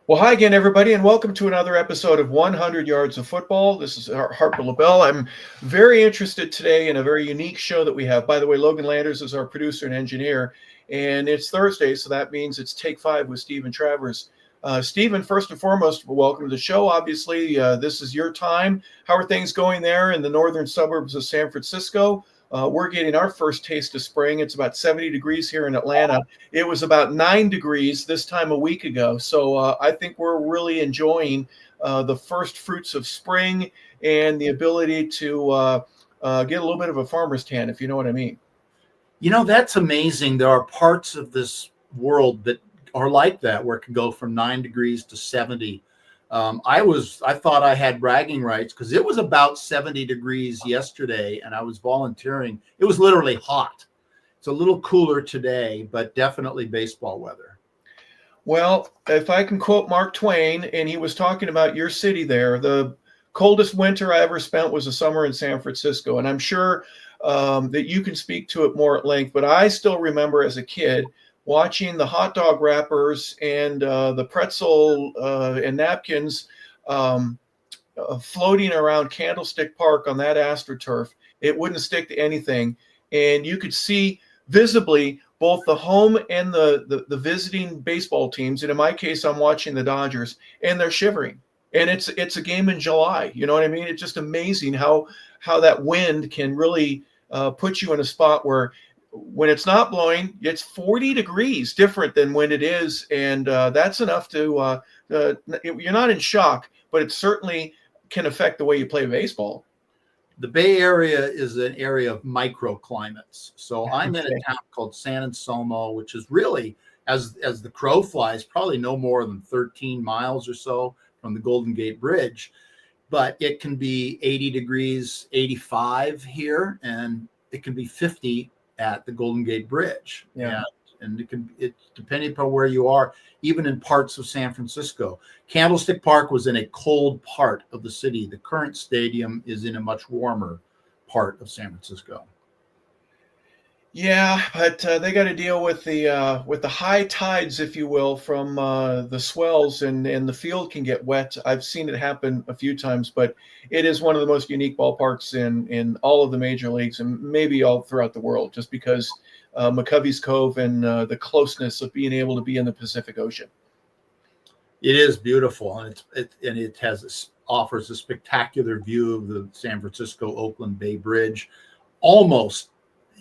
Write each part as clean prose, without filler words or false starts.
Well, hi again, everybody, and welcome to another episode of 100 Yards of Football. This is Harper Lebel. I'm very interested today in a very unique show that we have. By the way, Logan Landers is our producer and engineer, and it's Thursday, so that means it's Take 5 with Steven Travers. Steven, first and foremost, welcome to the show. Obviously, this is your time. How are things going there in the northern suburbs of San Francisco? We're getting our first taste of spring. It's about 70 degrees here in Atlanta. It was about 9 degrees this time a week ago. So I think we're really enjoying the first fruits of spring and the ability to get a little bit of a farmer's tan, if you know what I mean. That's amazing. There are parts of this world that are like that, where it can go from 9 degrees to 70. I thought I had bragging rights because it was about 70 degrees yesterday and I was volunteering. It was literally hot. It's a little cooler today, but definitely baseball weather. Well, if I can quote Mark Twain, and he was talking about your city there, the coldest winter I ever spent was a summer in San Francisco. And I'm sure that you can speak to it more at length, but I still remember as a kid watching the hot dog wrappers and the pretzel and napkins floating around Candlestick Park on that AstroTurf. It wouldn't stick to anything. And you could see visibly both the home and the visiting baseball teams. And in my case, I'm watching the Dodgers, and they're shivering. And it's a game in July. You know what I mean? It's just amazing how that wind can really put you in a spot where when it's not blowing, it's 40 degrees different than when it is. And that's enough to, you're not in shock, but it certainly can affect the way you play baseball. The Bay Area is an area of microclimates. So I'm in Okay. a town called San Anselmo, which is really, as the crow flies, probably no more than 13 miles or so from the Golden Gate Bridge. But it can be 80 degrees, 85 here, and it can be 50 at the Golden Gate Bridge. Yeah. And it's depending upon where you are, even in parts of San Francisco. Candlestick Park was in a cold part of the city. The current stadium is in a much warmer part of San Francisco. Yeah, but they got to deal with the high tides, if you will, from the swells, and the field can get wet. I've seen it happen a few times, but it is one of the most unique ballparks in all of the major leagues and maybe all throughout the world, just because McCovey's Cove and the closeness of being able to be in the Pacific Ocean. It is beautiful, and offers a spectacular view of the San Francisco Oakland Bay Bridge, almost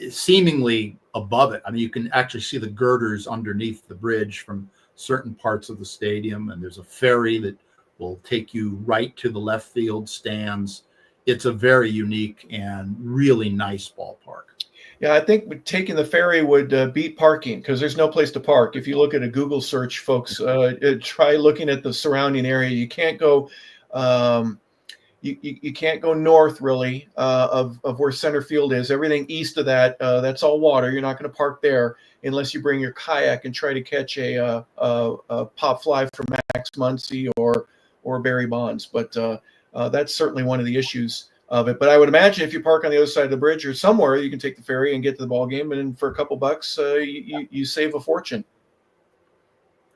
seemingly above it. I mean, you can actually see the girders underneath the bridge from certain parts of the stadium, and there's a ferry that will take you right to the left field stands. It's a very unique and really nice ballpark. Yeah, I think taking the ferry would beat parking because there's no place to park. If you look at a Google search, folks, try looking at the surrounding area. You can't go. You can't go north really of where center field is. Everything east of that, that's all water. You're not going to park there unless you bring your kayak and try to catch a pop fly from Max Muncy or Barry Bonds. But that's certainly one of the issues of it. But I would imagine if you park on the other side of the bridge or somewhere, you can take the ferry and get to the ball game, and for a couple bucks, you save a fortune.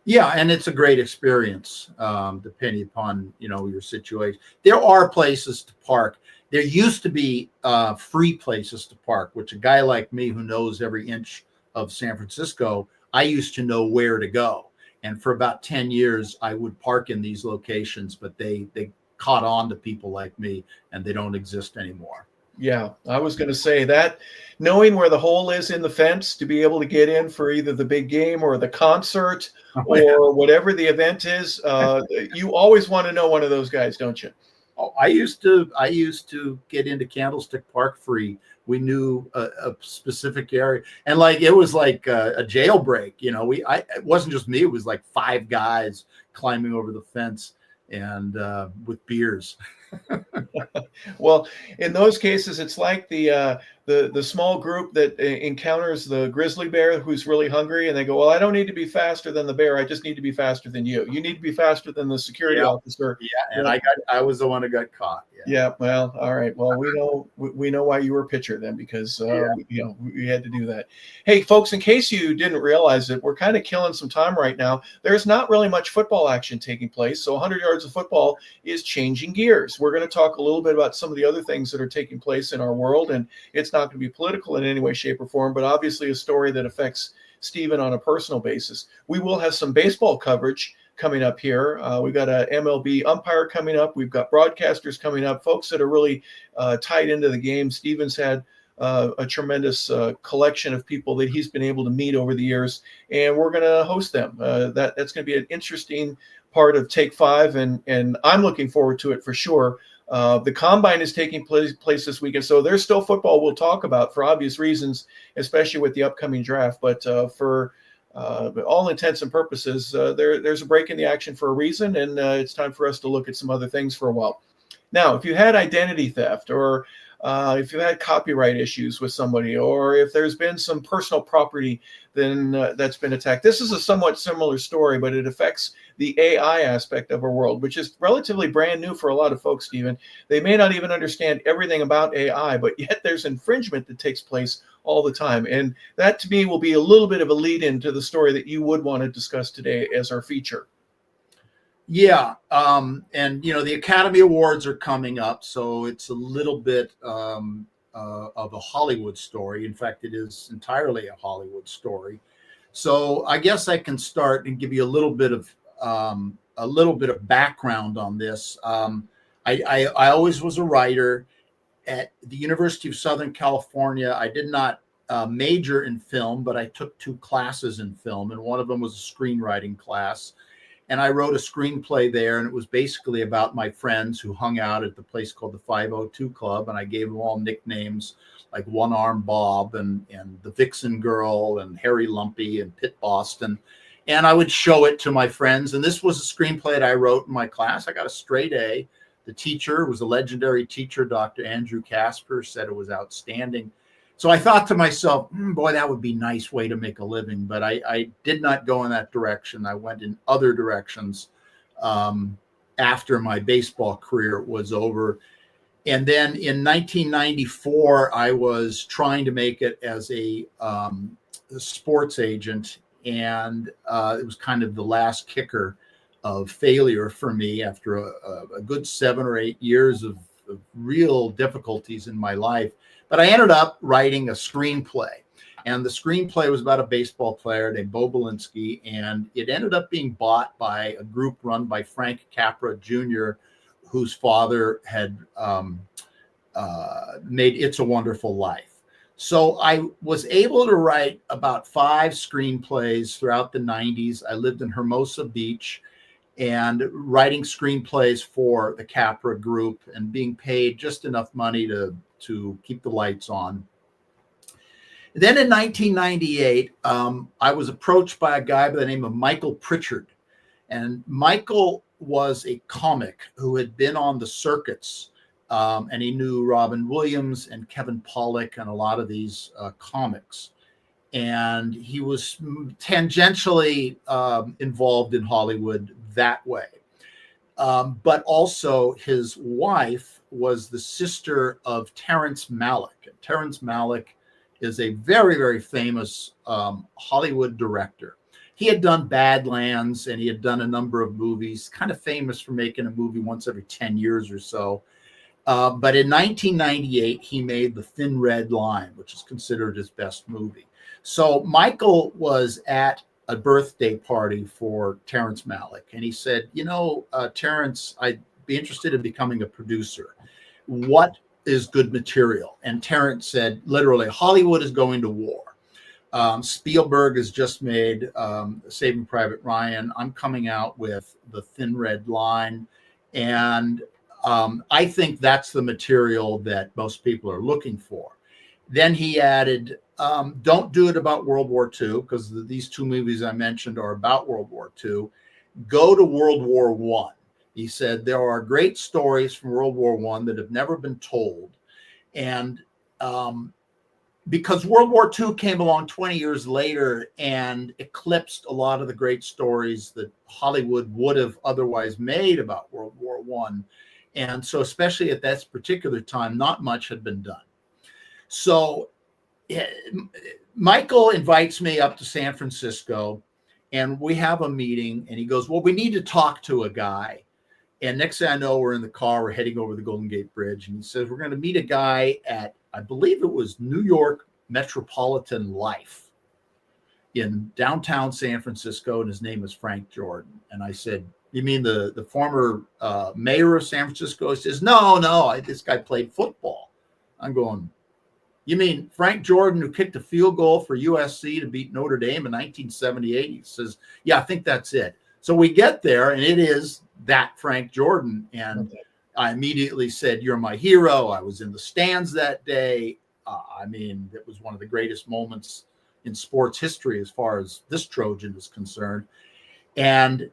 Yeah, and it's a great experience, depending upon your situation. There are places to park. There used to be free places to park, which a guy like me who knows every inch of San Francisco, I used to know where to go. And for about 10 years, I would park in these locations, but they caught on to people like me, and they don't exist anymore. Yeah, I was going to say that knowing where the hole is in the fence to be able to get in for either the big game or the concert or whatever the event is, you always want to know one of those guys, don't you? Oh, I used to get into Candlestick Park free. We knew a specific area, and it was like a jailbreak. It wasn't just me. It was like 5 guys climbing over the fence and with beers. Well, in those cases, it's like the the small group that encounters the grizzly bear who's really hungry, and they go, well, I don't need to be faster than the bear. I just need to be faster than you. You need to be faster than the security Yeah, officer. yeah. And I was the one who got caught. Yeah. Yeah, well, all right. Well, we know why you were pitcher then, because Yeah. we had to do that. Hey, folks, in case you didn't realize it, we're kind of killing some time right now. There's not really much football action taking place, so 100 yards of football is changing gears. We're going to talk a little bit about some of the other things that are taking place in our world, and it's not going to be political in any way, shape, or form, but obviously a story that affects Steven on a personal basis. We will have some baseball coverage coming up here. We've got a MLB umpire coming up. We've got broadcasters coming up, folks that are really tied into the game. Steven's had a tremendous collection of people that he's been able to meet over the years, and we're going to host them. That's going to be an interesting part of Take 5, and I'm looking forward to it for sure. The combine is taking place this weekend, so there's still football we'll talk about for obvious reasons, especially with the upcoming draft. But for all intents and purposes, there's a break in the action for a reason, and it's time for us to look at some other things for a while. Now, if you had identity theft, or if you had copyright issues with somebody, or if there's been some personal property then that's been attacked, this is a somewhat similar story, but it affects the AI aspect of our world, which is relatively brand new for a lot of folks, Stephen. They may not even understand everything about AI, but yet there's infringement that takes place all the time. And that, to me, will be a little bit of a lead into the story that you would want to discuss today as our feature. Yeah. And, the Academy Awards are coming up, so it's a little bit of a Hollywood story. In fact, it is entirely a Hollywood story. So I guess I can start and give you a little bit of background on this. I always was a writer at the University of Southern California. I did not major in film, but I took 2 classes in film, and one of them was a screenwriting class. And I wrote a screenplay there, and it was basically about my friends who hung out at the place called the 502 Club, and I gave them all nicknames like One Arm Bob and the Vixen Girl and Harry Lumpy and Pit Boston. And I would show it to my friends. And this was a screenplay that I wrote in my class. I got a straight A. The teacher was a legendary teacher, Dr. Andrew Casper, said it was outstanding. So I thought to myself, boy, that would be a nice way to make a living. But I did not go in that direction. I went in other directions after my baseball career was over. And then in 1994, I was trying to make it as a sports agent. And it was kind of the last kicker of failure for me after a good 7 or 8 years of real difficulties in my life. But I ended up writing a screenplay, and the screenplay was about a baseball player named Bo Belinsky, and it ended up being bought by a group run by Frank Capra Jr., whose father had made It's a Wonderful Life. So I was able to write about 5 screenplays throughout the 90s. I lived in Hermosa Beach and writing screenplays for the Capra group and being paid just enough money to keep the lights on. Then in 1998, I was approached by a guy by the name of Michael Pritchard. And Michael was a comic who had been on the circuits, and he knew Robin Williams and Kevin Pollak and a lot of these comics. And he was tangentially involved in Hollywood that way. But also his wife was the sister of Terrence Malick. And Terrence Malick is a very, very famous Hollywood director. He had done Badlands, and he had done a number of movies, kind of famous for making a movie once every 10 years or so. But in 1998, he made The Thin Red Line, which is considered his best movie. So Michael was at a birthday party for Terrence Malick, and he said, Terrence, I'd be interested in becoming a producer. What is good material? And Terrence said, literally, Hollywood is going to war. Spielberg has just made Saving Private Ryan. I'm coming out with The Thin Red Line. And I think that's the material that most people are looking for. Then he added, don't do it about World War II, because these 2 movies I mentioned are about World War II. Go to World War I. He said, there are great stories from World War I that have never been told. And because World War II came along 20 years later and eclipsed a lot of the great stories that Hollywood would have otherwise made about World War I. And so, especially at that particular time, not much had been done. So, Michael invites me up to San Francisco, and we have a meeting, and he goes, well, we need to talk to a guy. And next thing I know, we're in the car, we're heading over the Golden Gate Bridge. And he says, we're going to meet a guy at, I believe it was New York Metropolitan Life in downtown San Francisco. And his name is Frank Jordan. And I said, you mean the former mayor of San Francisco? He says, no, this guy played football. I'm going, you mean Frank Jordan, who kicked a field goal for USC to beat Notre Dame in 1978? He says, yeah, I think that's it. So we get there, and it is that Frank Jordan. And okay. I immediately said, you're my hero. I was in the stands that day. I mean, it was one of the greatest moments in sports history as far as this Trojan is concerned. And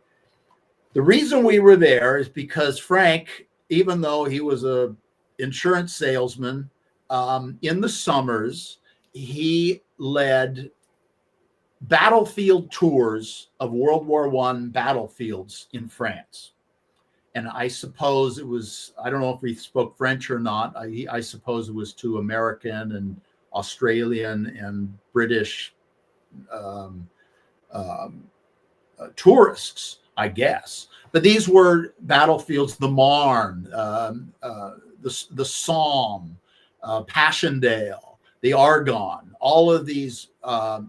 the reason we were there is because Frank, even though he was an insurance salesman, in the summers, he led battlefield tours of World War I battlefields in France. And I suppose it was, I don't know if he spoke French or not. I suppose it was to American and Australian and British tourists, I guess. But these were battlefields, the Marne, the Somme, Passchendaele, the Argonne, all of these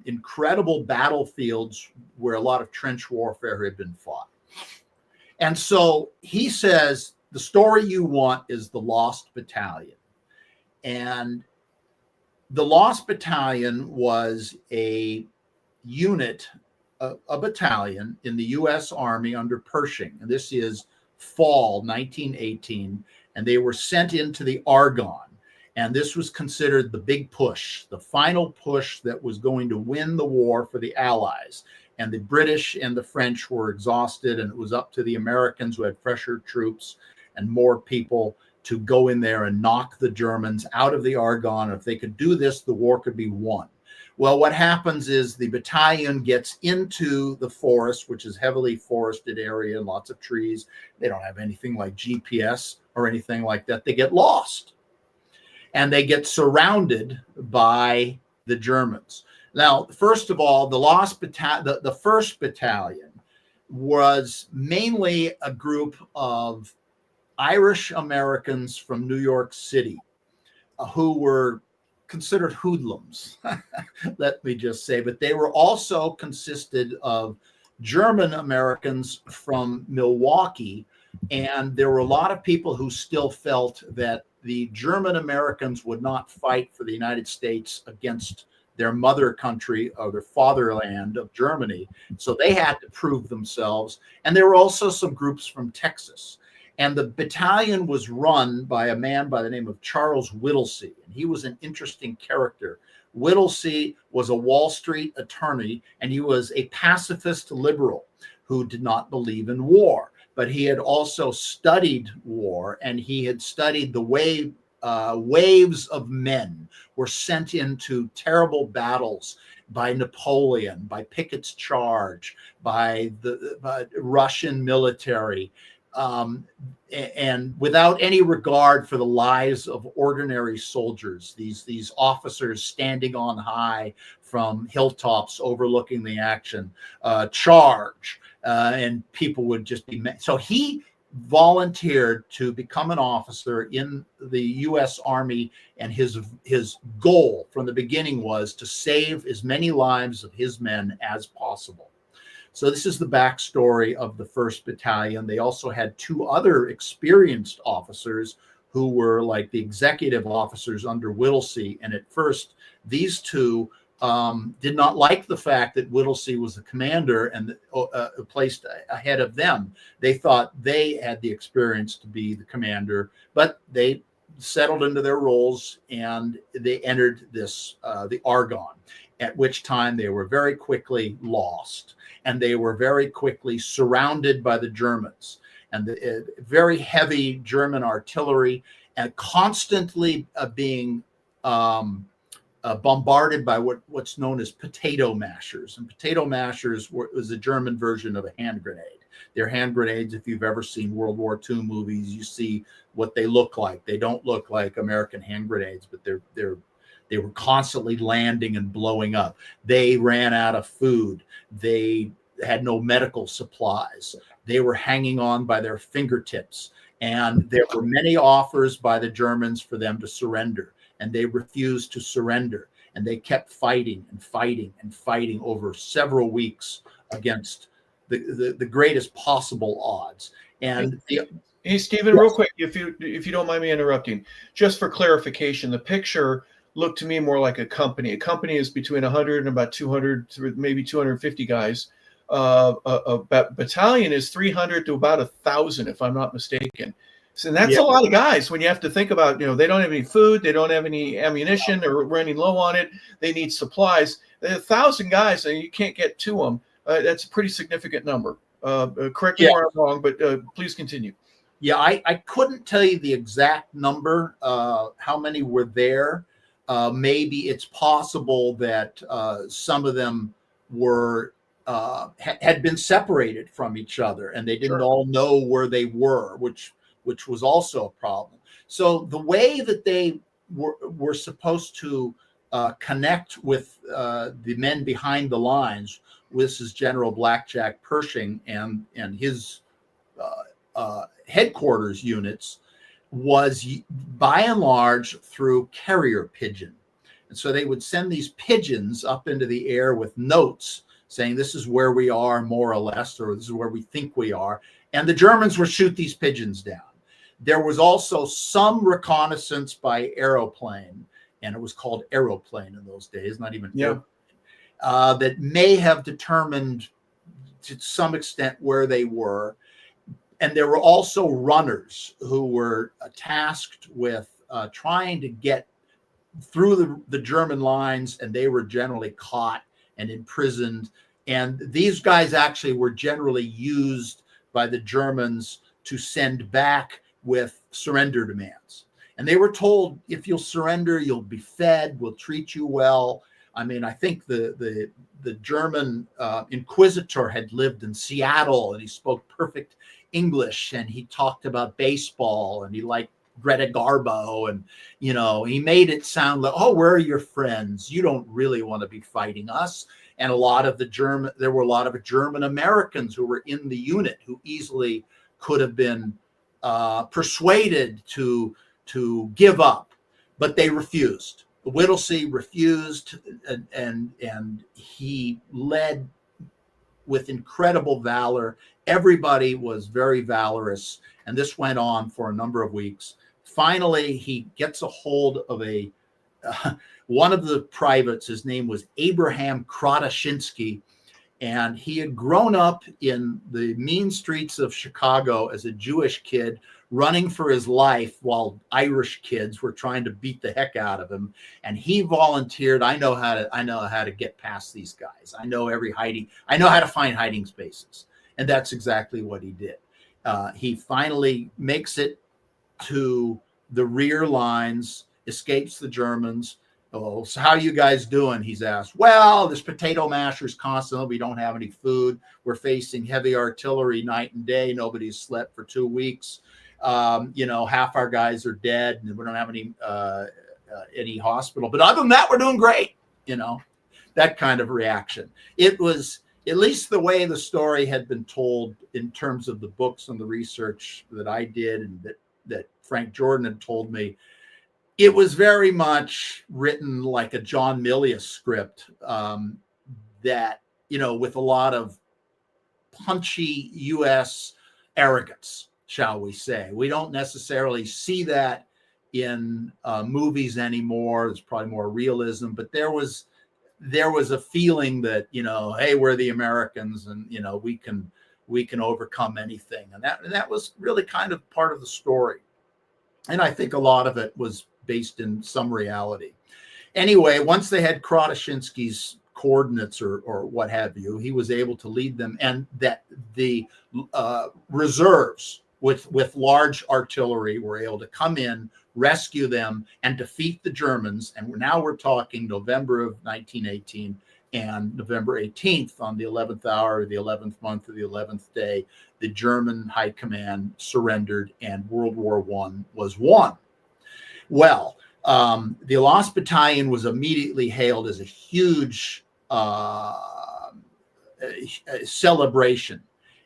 incredible battlefields where a lot of trench warfare had been fought. And so he says, the story you want is the Lost Battalion. And the Lost Battalion was a unit, a battalion in the U.S. Army under Pershing. And this is fall 1918. And they were sent into the Argonne. And this was considered the big push, the final push that was going to win the war for the Allies. And the British and the French were exhausted, and it was up to the Americans, who had fresher troops and more people, to go in there and knock the Germans out of the Argonne. If they could do this, the war could be won. Well, what happens is the battalion gets into the forest, which is heavily forested area, lots of trees. They don't have anything like GPS or anything like that. They get lost. And they get surrounded by the Germans. Now, first of all, the first battalion was mainly a group of Irish Americans from New York City who were considered hoodlums, let me just say. But they were also consisted of German Americans from Milwaukee. And there were a lot of people who still felt that the German Americans would not fight for the United States against their mother country or their fatherland of Germany. So they had to prove themselves. And there were also some groups from Texas. And the battalion was run by a man by the name of Charles Whittlesey. And he was an interesting character. Whittlesey was a Wall Street attorney, and he was a pacifist liberal who did not believe in war. But he had also studied war, and he had studied the way waves of men were sent into terrible battles by Napoleon, by Pickett's Charge, by the Russian military, and without any regard for the lives of ordinary soldiers, these officers standing on high from hilltops overlooking the action, charge. And people would just be so he volunteered to become an officer in the U.S. Army, and his goal from the beginning was to save as many lives of his men as possible. So this is the backstory of the 1st Battalion. They also had 2 other experienced officers who were like the executive officers under Whittlesey, and at first these 2 did not like the fact that Whittlesey was the commander and placed ahead of them. They thought they had the experience to be the commander, but they settled into their roles and they entered this the Argonne, at which time they were very quickly lost, and they were very quickly surrounded by the Germans, and the very heavy German artillery, and constantly being bombarded by what's known as potato mashers. And potato mashers was a German version of a hand grenade. They're hand grenades. If you've ever seen World War II movies, you see what they look like. They don't look like American hand grenades, but they were constantly landing and blowing up. They ran out of food. They had no medical supplies. They were hanging on by their fingertips. And there were many offers by the Germans for them to surrender, and they refused to surrender. And they kept fighting and fighting and fighting over several weeks against the greatest possible odds. And hey, Stephen, real quick, if you don't mind me interrupting, just for clarification, the picture looked to me more like a company. A company is between 100 and about 200, maybe 250 guys. A battalion is 300 to about 1,000, if I'm not mistaken. So that's a lot of guys when you have to think about, they don't have any food, they don't have any ammunition, they're running low on it, they need supplies. 1,000 guys, and you can't get to them. That's a pretty significant number. Correct me where I'm wrong, but please continue. Yeah, I couldn't tell you the exact number, how many were there. Maybe it's possible that some of them were had been separated from each other, and they didn't all know where they were, which was also a problem. So the way that they were supposed to connect with the men behind the lines, this is General Blackjack Pershing and his headquarters units, was by and large through carrier pigeon. And so they would send these pigeons up into the air with notes saying, this is where we are, more or less, or this is where we think we are. And the Germans would shoot these pigeons down. There was also some reconnaissance by aeroplane, and it was called aeroplane in those days, not even airplane, that may have determined to some extent where they were. And there were also runners who were tasked with trying to get through the German lines, and they were generally caught and imprisoned. And these guys actually were generally used by the Germans to send back with surrender demands. And they were told, if you'll surrender, you'll be fed, we'll treat you well. I mean, I think the German inquisitor had lived in Seattle, and he spoke perfect English, and he talked about baseball, and he liked Greta Garbo, and he made it sound like, oh, where are your friends? You don't really want to be fighting us. And there were a lot of German Americans who were in the unit who easily could have been persuaded to give up, but they refused. Whittlesey refused, and he led with incredible valor. Everybody was very valorous, and this went on for a number of weeks. Finally, he gets a hold of one of the privates. His name was Abraham Krotashinsky, and he had grown up in the mean streets of Chicago as a Jewish kid, running for his life while Irish kids were trying to beat the heck out of him. And he volunteered. I know how to get past these guys. I know how to find hiding spaces. And that's exactly what he did. He finally makes it to the rear lines, escapes the Germans. Oh, so how are you guys doing? He's asked. Well, there's potato mashers constantly. We don't have any food. We're facing heavy artillery night and day. Nobody's slept for 2 weeks. Half our guys are dead, and we don't have any hospital. But other than that, we're doing great. That kind of reaction. It was at least the way the story had been told in terms of the books and the research that I did, and that Frank Jordan had told me. It was very much written like a John Milius script, that, with a lot of punchy U.S. arrogance, shall we say. We don't necessarily see that in movies anymore. There's probably more realism, but there was a feeling that, hey, we're the Americans, and, we can overcome anything. And that was really kind of part of the story. And I think a lot of it was based in some reality. Anyway, once they had Krotashinsky's coordinates or what have you, he was able to lead them, and that the reserves with large artillery were able to come in, rescue them, and defeat the Germans. And now we're talking November of 1918 and November 18th, on the 11th hour, the 11th month of the 11th day, the German high command surrendered and World War I was won. Well, the Lost Battalion was immediately hailed as a huge celebration.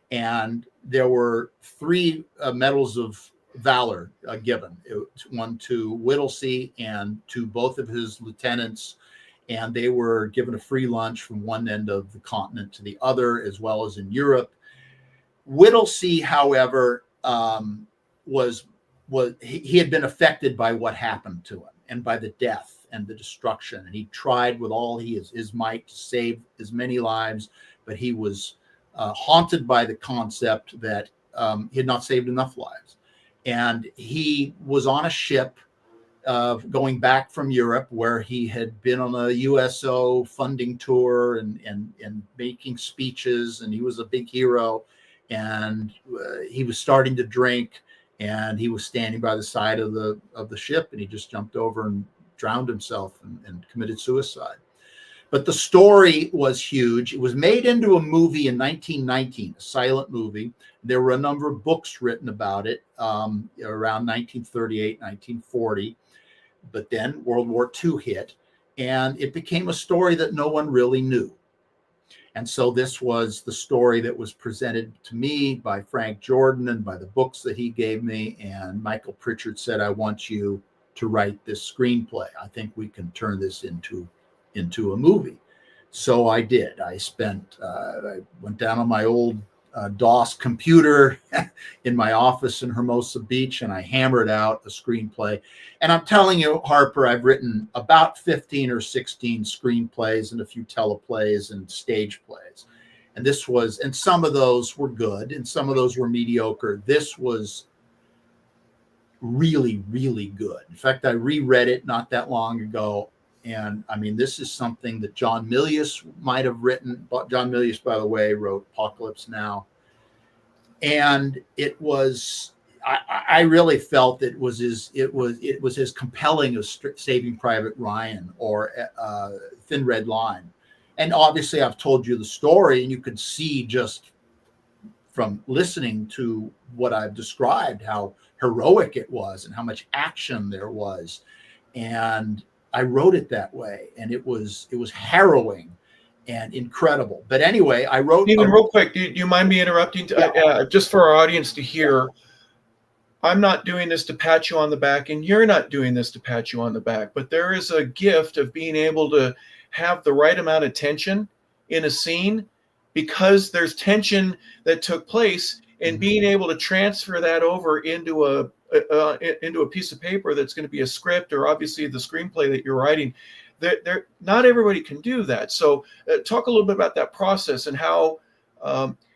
And there were 3 medals of valor given, one to Whittlesey and to both of his lieutenants. And they were given a free lunch from one end of the continent to the other, as well as in Europe. Whittlesey, however, he had been affected by what happened to him and by the death and the destruction. And he tried with all his might to save as many lives, but he was haunted by the concept that he had not saved enough lives. And he was on a ship going back from Europe, where he had been on a USO funding tour and making speeches, and he was a big hero. And he was starting to drink, and he was standing by the side of the ship, and he just jumped over and drowned himself and committed suicide. But the story was huge. It was made into a movie in 1919, a silent movie. There were a number of books written about it around 1938, 1940. But then World War II hit, and it became a story that no one really knew. And so this was the story that was presented to me by Frank Jordan and by the books that he gave me. And Michael Pritchard said, I want you to write this screenplay. I think we can turn this into a movie. So I did. I went down on my old DOS computer in my office in Hermosa Beach, and I hammered out a screenplay. And I'm telling you, Harper, I've written about 15 or 16 screenplays and a few teleplays and stage plays. And some of those were good and some of those were mediocre. This was really, really good. In fact, I reread it not that long ago. And I mean, this is something that John Milius might have written. John Milius, by the way, wrote Apocalypse Now. And it was, I really felt it was as compelling as Saving Private Ryan or Thin Red Line. And obviously I've told you the story, and you could see just from listening to what I've described how heroic it was and how much action there was. And I wrote it that way, and it was harrowing and incredible. But anyway, I wrote. Steven, real quick, do you mind me interrupting? Just for our audience to hear, I'm not doing this to pat you on the back, and you're not doing this to pat you on the back. But there is a gift of being able to have the right amount of tension in a scene, because there's tension that took place, and being able to transfer that over into a piece of paper that's going to be a script, or obviously the screenplay that you're writing. Not everybody can do that. So talk a little bit about that process and how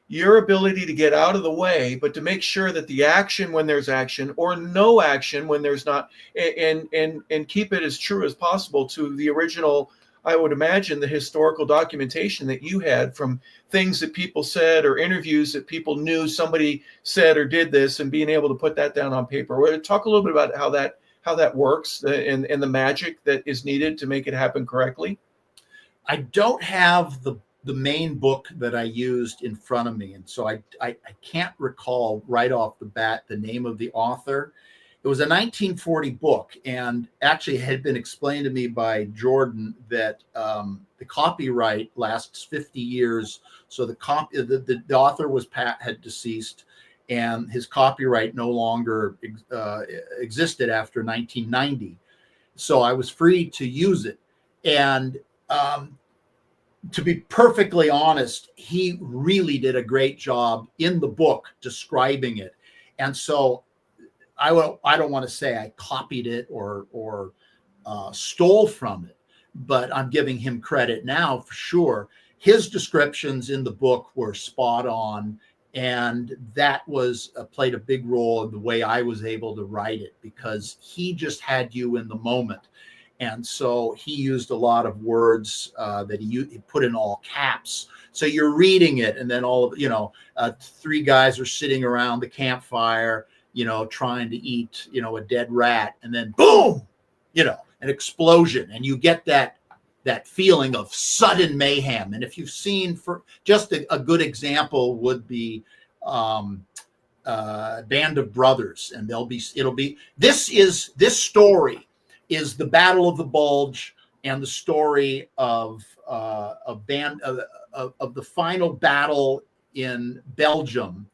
your ability to get out of the way, but to make sure that the action when there's action, or no action when there's not, and keep it as true as possible to the original, I would imagine, the historical documentation that you had from things that people said or interviews that people knew somebody said or did this, and being able to put that down on paper. Talk a little bit about how that works and the magic that is needed to make it happen correctly. I don't have the main book that I used in front of me, and so I can't recall right off the bat the name of the author. It was a 1940 book, and actually had been explained to me by Jordan that the copyright lasts 50 years. So the author had deceased, and his copyright no longer existed after 1990. So I was free to use it. And to be perfectly honest, he really did a great job in the book describing it. And so I don't want to say I copied it or stole from it, but I'm giving him credit now for sure. His descriptions in the book were spot on, and that played a big role in the way I was able to write it, because he just had you in the moment. And so he used a lot of words that he put in all caps. So you're reading it, and then 3 guys are sitting around the campfire, trying to eat, a dead rat, and then boom, an explosion, and you get that feeling of sudden mayhem. And if you've seen, for just a good example would be Band of Brothers, and this story is the Battle of the Bulge and the story of the final battle in Belgium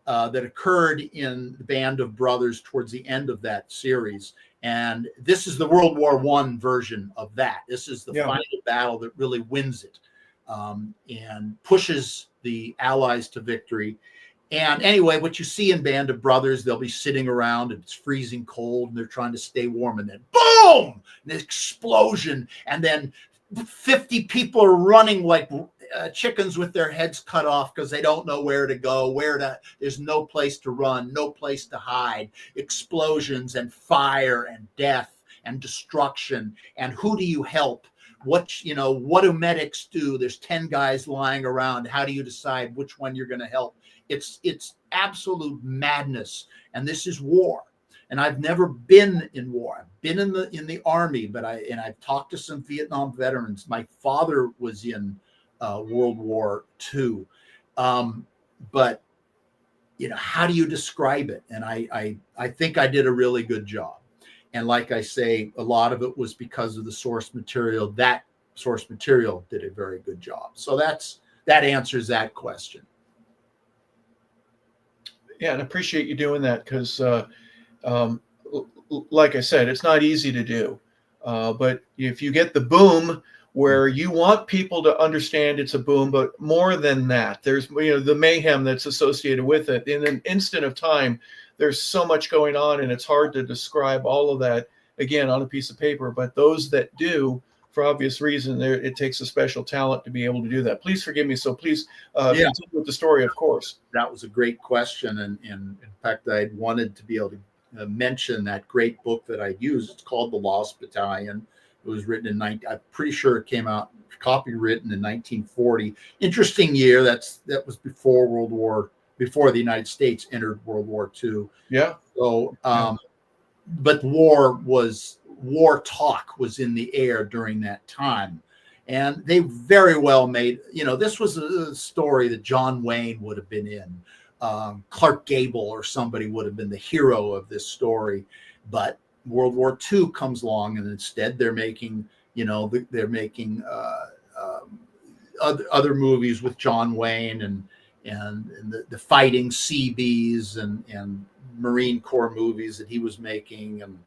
that occurred in the Band of Brothers towards the end of that series. And this is the World War I version of that. This is the final battle that really wins it, and pushes the Allies to victory. And anyway, what you see in Band of Brothers, they'll be sitting around and it's freezing cold and they're trying to stay warm, and then boom, an explosion, and then 50 people are running like chickens with their heads cut off because they don't know where to go, there's no place to run, no place to hide. Explosions and fire and death and destruction. And who do you help? What do medics do? There's 10 guys lying around. How do you decide which one you're going to help? It's absolute madness. And this is war. And I've never been in war. I've been in the Army, but I've talked to some Vietnam veterans. My father was in World War II. But how do you describe it? And I think I did a really good job. And like I say, a lot of it was because of the source material. That source material did a very good job. So that answers that question. Yeah, and I appreciate you doing that, because like I said, it's not easy to do. But if you get the boom where you want people to understand it's a boom, but more than that, there's the mayhem that's associated with it. In an instant of time, there's so much going on, and it's hard to describe all of that again on a piece of paper. But those that do, for obvious reason, it takes a special talent to be able to do that. Please forgive me. So please continue with the story, of course. That was a great question. And in fact, I wanted to be able to mention that great book that I use. It's called The Lost Battalion. It was written I'm pretty sure it came out, copywritten in 1940. Interesting year. That was before the United States entered World War II. Yeah. So, but war talk was in the air during that time. And they very well made, this was a story that John Wayne would have been in. Clark Gable or somebody would have been the hero of this story. But World War II comes along, and instead they're making, other movies with John Wayne and the fighting Seabees and Marine Corps movies that he was making, and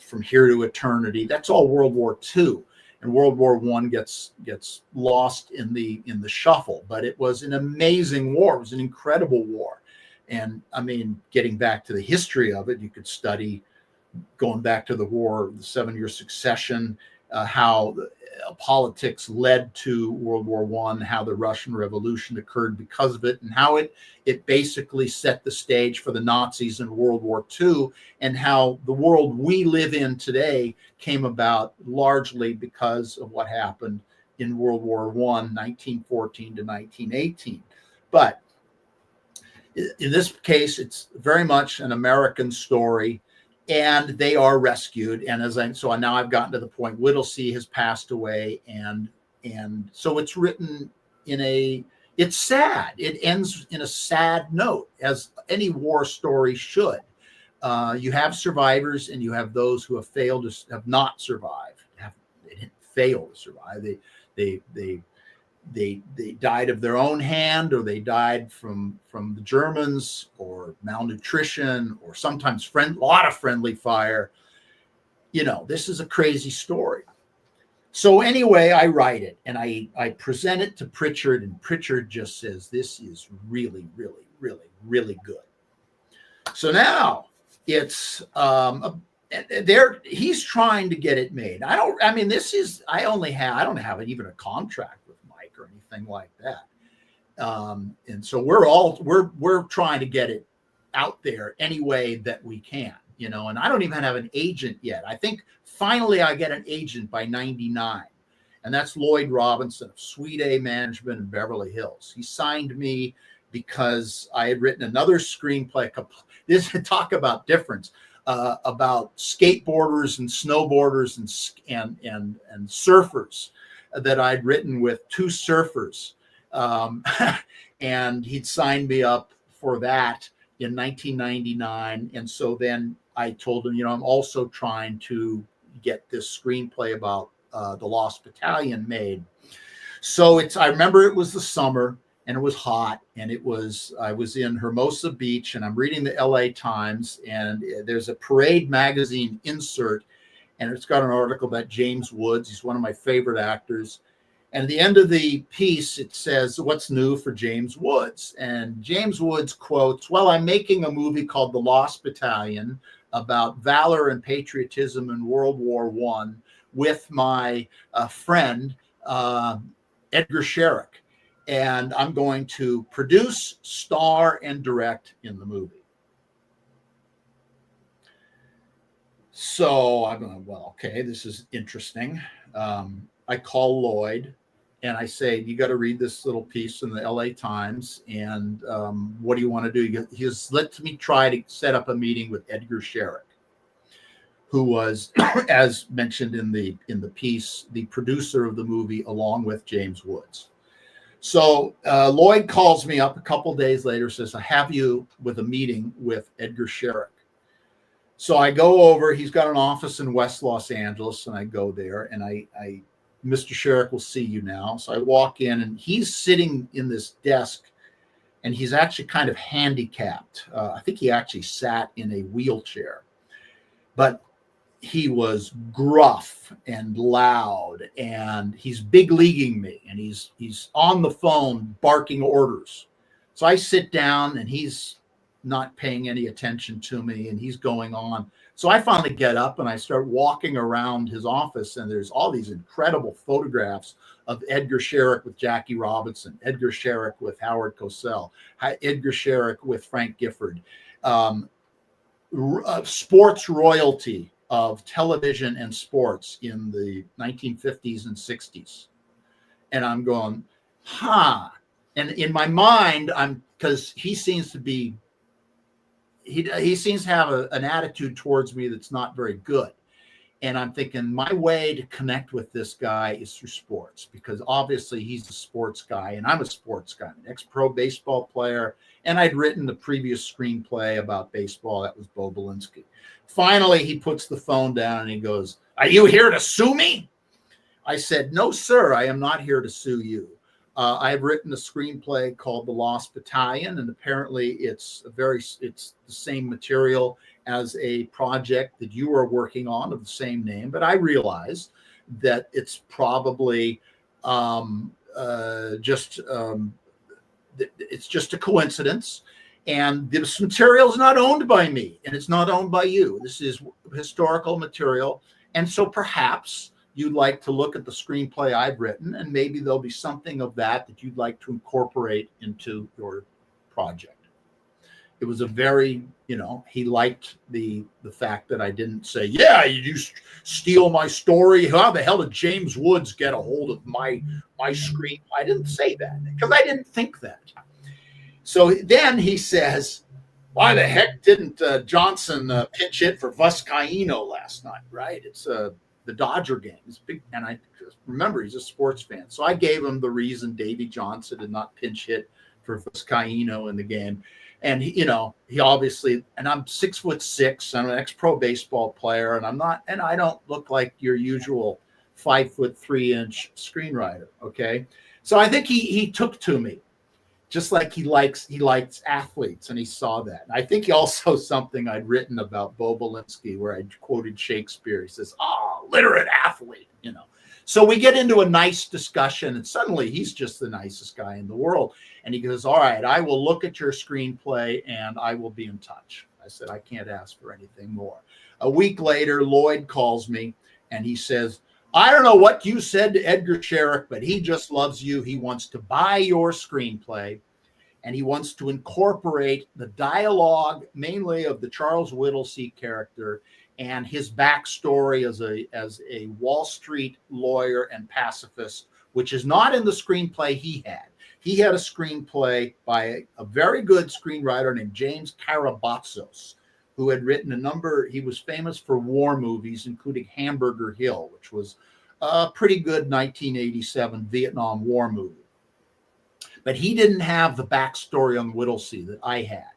From Here to Eternity. That's all World War II. And World War I gets lost in the shuffle. But it was an amazing war. It was an incredible war. And I mean, getting back to the history of it, you could study going back to the 7-year succession, how politics led to World War I, how the Russian Revolution occurred because of it, and how it basically set the stage for the Nazis in World War II, and how the world we live in today came about largely because of what happened in World War I, 1914 to 1918. But in this case, it's very much an American story. And they are rescued. And so now I've gotten to the point, Whittlesey has passed away. And so it's written it's sad. It ends in a sad note, as any war story should. You have survivors, and you have those who have not survived. They didn't fail to survive. They died of their own hand, or they died from the Germans, or malnutrition, or sometimes a lot of friendly fire. This is a crazy story. So anyway, I write it, and I present it to Pritchard, and Pritchard just says, this is really, really, really, really good. So now it's he's trying to get it made. I don't have even a contract with Mike or anything like that. And so we're trying to get it out there any way that we can, and I don't even have an agent yet. I think finally I get an agent by 99, and that's Lloyd Robinson of Suite A Management in Beverly Hills. He signed me because I had written another screenplay. This talk about difference, about skateboarders and snowboarders and surfers that I'd written with two surfers, and he'd signed me up for that in 1999. And so then I told him, I'm also trying to get this screenplay about the Lost Battalion made. So I remember it was the summer and it was hot, and I was in Hermosa Beach, and I'm reading the LA Times, and there's a Parade magazine insert, and it's got an article about James Woods. He's one of my favorite actors. And at the end of the piece, it says, "What's new for James Woods?" And James Woods quotes, "Well, I'm making a movie called The Lost Battalion about valor and patriotism in World War I with my friend, Edgar Sherrick. And I'm going to produce, star, and direct in the movie." So I'm going, well, okay, this is interesting. I call Lloyd and I say, "You got to read this little piece in the LA Times. And what do you want to do?" He goes, "Let me try to set up a meeting with Edgar Sherrick, who was, as mentioned in the piece, the producer of the movie along with James Woods." So Lloyd calls me up a couple days later, says, "I have you with a meeting with Edgar Sherrick." So I go over. He's got an office in West Los Angeles, and I go there, and I "Mr. Sherrick will see you now." So I walk in, and he's sitting in this desk, and he's actually kind of handicapped. I think he actually sat in a wheelchair, but he was gruff and loud, and he's big leaguing me, and he's on the phone barking orders. So I sit down, and he's not paying any attention to me, and he's going on. So I finally get up and I start walking around his office, and there's all these incredible photographs of Edgar Sherrick with Jackie Robinson, Edgar Sherrick with Howard Cosell, Edgar Sherrick with Frank Gifford, sports royalty of television and sports in the 1950s and 60s. And I'm going, and in my mind, because he seems to be, he seems to have an attitude towards me that's not very good. And I'm thinking my way to connect with this guy is through sports, because obviously he's a sports guy and I'm a sports guy. I'm an ex-pro baseball player, and I'd written the previous screenplay about baseball. That was Bo Belinsky. Finally, he puts the phone down and he goes, "Are you here to sue me?" I said, "No, sir, I am not here to sue you. I've written a screenplay called The Lost Battalion, and apparently it's the same material as a project that you are working on of the same name. But I realize that it's probably it's just a coincidence. And this material is not owned by me, and it's not owned by you. This is historical material. And so perhaps you'd like to look at the screenplay I've written, and maybe there'll be something of that you'd like to incorporate into your project." It was a very, he liked the fact that I didn't say, "Yeah, you steal my story. How the hell did James Woods get a hold of my screenplay?" I didn't say that because I didn't think that. So then he says, "Why the heck didn't Johnson pinch hit for Vizcaíno last night?" Right? It's the Dodger game. It's big, and I remember he's a sports fan. So I gave him the reason Davey Johnson did not pinch hit for Vizcaíno in the game. And he obviously, and I'm 6'6", I'm an ex-pro baseball player, and I don't look like your usual 5'3" screenwriter. Okay. So I think he took to me, just like he likes athletes, and he saw that. And I think he also something I'd written about Bo Belinsky, where I quoted Shakespeare. He says, "Oh, literate athlete," So we get into a nice discussion, and suddenly he's just the nicest guy in the world. And he goes, "All right, I will look at your screenplay and I will be in touch." I said, "I can't ask for anything more." A week later, Lloyd calls me and he says, "I don't know what you said to Edgar Sherrick, but he just loves you. He wants to buy your screenplay, and he wants to incorporate the dialogue, mainly of the Charles Whittlesey character, and his backstory as a Wall Street lawyer and pacifist, which is not in the screenplay he had. he had a screenplay by a very good screenwriter named James Karabatsos, who had written a number. He was famous for war movies, including Hamburger Hill, which was a pretty good 1987 Vietnam War movie. But he didn't have the backstory on Whittlesey that I had.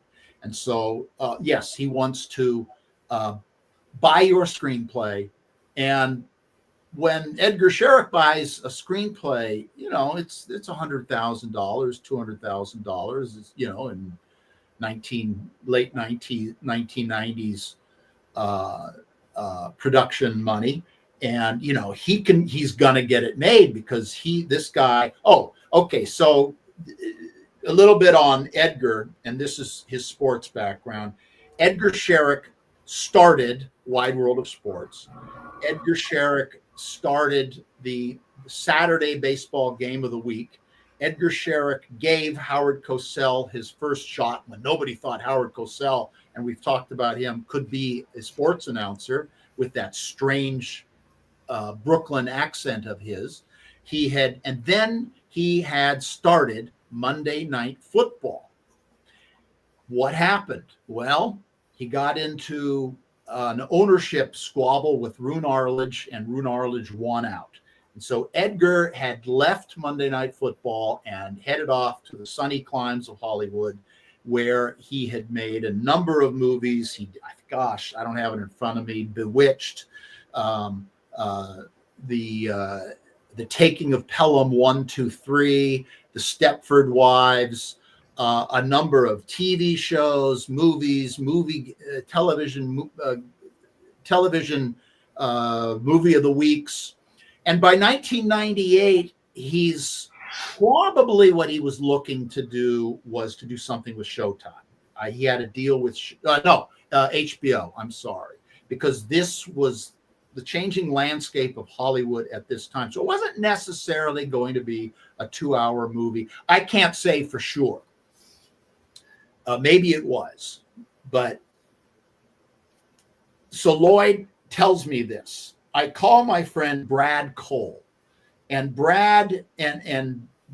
And so, yes, he wants to buy your screenplay. And when Edgar Sherrick buys a screenplay, you know, it's $100,000, $200,000, you know, in late 1990s production money. And, you know, he's gonna get it made because this guy. Oh, okay. So a little bit on Edgar, and this is his sports background. Edgar Sherrick started Wide World of Sports. Edgar Sherrick started the Saturday baseball game of the week. Edgar Sherrick gave Howard Cosell his first shot when nobody thought Howard Cosell, and we've talked about him, could be a sports announcer with that strange Brooklyn accent of his. And then he had started Monday Night Football. What happened? Well, he got into an ownership squabble with Roone Arledge, and Roone Arledge won out. And so Edgar had left Monday Night Football and headed off to the sunny climes of Hollywood, where he had made a number of movies. I don't have it in front of me. Bewitched, the Taking of Pelham 1, 2, 3, The Stepford Wives, a number of TV shows, movies, television movie of the weeks. And by 1998, he's probably what he was looking to do was to do something with Showtime. He had a deal with HBO. I'm sorry, because this was the changing landscape of Hollywood at this time. So it wasn't necessarily going to be a 2-hour movie. I can't say for sure. Maybe it was, but so Lloyd tells me this. I call my friend Brad Cole, and Brad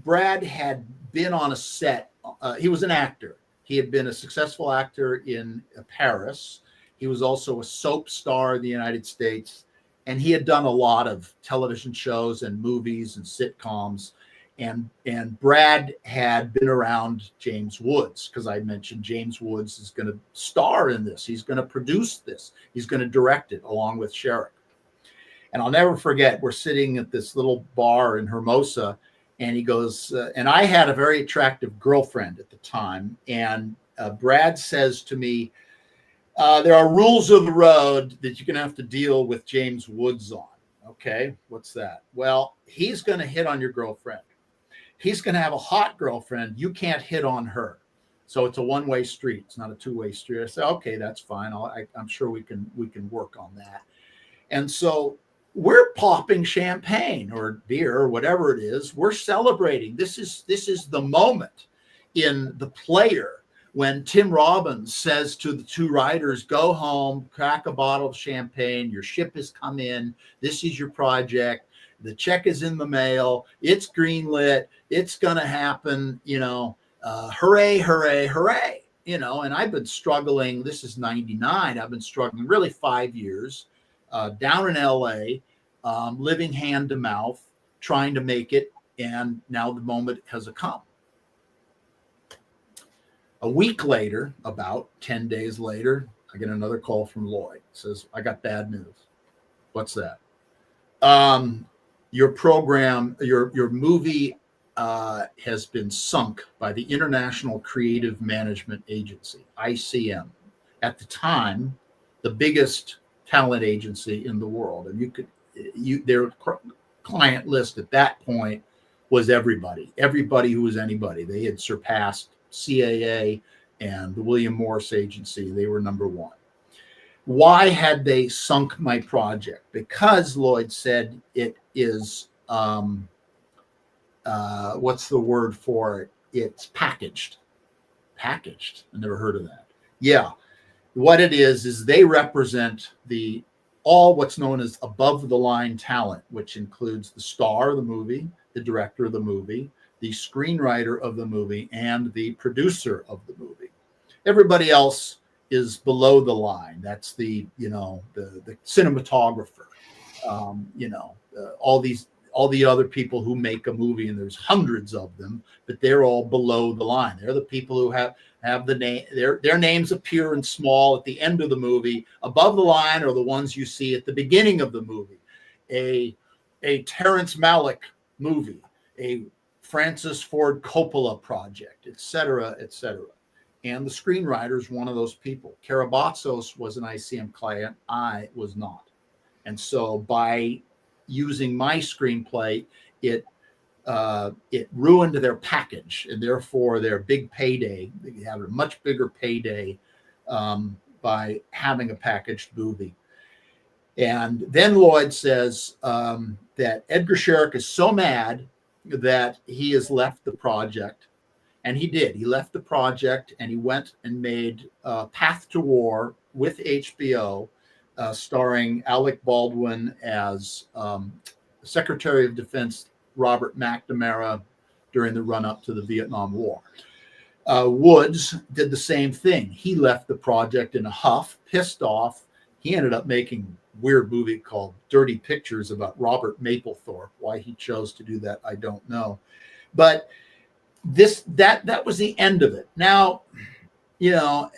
had been on a set. He was an actor. He had been a successful actor in Paris. He was also a soap star in the United States, and he had done a lot of television shows and movies and sitcoms. And Brad had been around James Woods, because I mentioned James Woods is going to star in this. He's going to produce this. He's going to direct it along with Sherrick. And I'll never forget, we're sitting at this little bar in Hermosa, and he goes, and I had a very attractive girlfriend at the time. And Brad says to me, there are rules of the road that you're going to have to deal with James Woods on. Okay, what's that? Well, he's going to hit on your girlfriend. He's going to have a hot girlfriend. You can't hit on her. So it's a one-way street. It's not a two-way street. I said, okay, that's fine. I'm sure we can work on that. And so we're popping champagne or beer or whatever it is. We're celebrating. This is the moment in The Player when Tim Robbins says to the two writers, go home, crack a bottle of champagne. Your ship has come in. This is your project. The check is in the mail. It's greenlit. It's going to happen, hooray, hooray, hooray, and I've been struggling. This is 99. I've been struggling really 5 years down in LA, living hand to mouth, trying to make it. And now the moment has come. A week later, about 10 days later, I get another call from Lloyd. It says, I got bad news. What's that? Your program, your movie has been sunk by the International Creative Management Agency, ICM. At the time, the biggest talent agency in the world. And their client list at that point was everybody who was anybody. They had surpassed CAA and the William Morris Agency. They were number one. Why had they sunk my project? Because Lloyd said it is, what's the word for it? It's packaged. Packaged. I never heard of that. Yeah. What it is they represent all what's known as above the line talent, which includes the star of the movie, the director of the movie, the screenwriter of the movie and the producer of the movie. Everybody else is below the line. That's the cinematographer, all the other people who make a movie, and there's hundreds of them, but they're all below the line. They're the people who have the name, their names appear in small at the end of the movie. Above the line are the ones you see at the beginning of the movie. A Terrence Malick movie, a Francis Ford Coppola project, et cetera, et cetera. And the screenwriter is one of those people. Karabatsos was an ICM client. I was not. And so by using my screenplay, it ruined their package, and therefore their big payday. They have a much bigger payday by having a packaged movie. And then Lloyd says that Edgar Sherrick is so mad that he has left the project. And he did. He left the project and he went and made Path to War with HBO, starring Alec Baldwin as Secretary of Defense Robert McNamara during the run-up to the Vietnam War. Woods did the same thing. He left the project in a huff, pissed off. He ended up making a weird movie called Dirty Pictures about Robert Mapplethorpe. Why he chose to do that, I don't know. But that was the end of it. Now,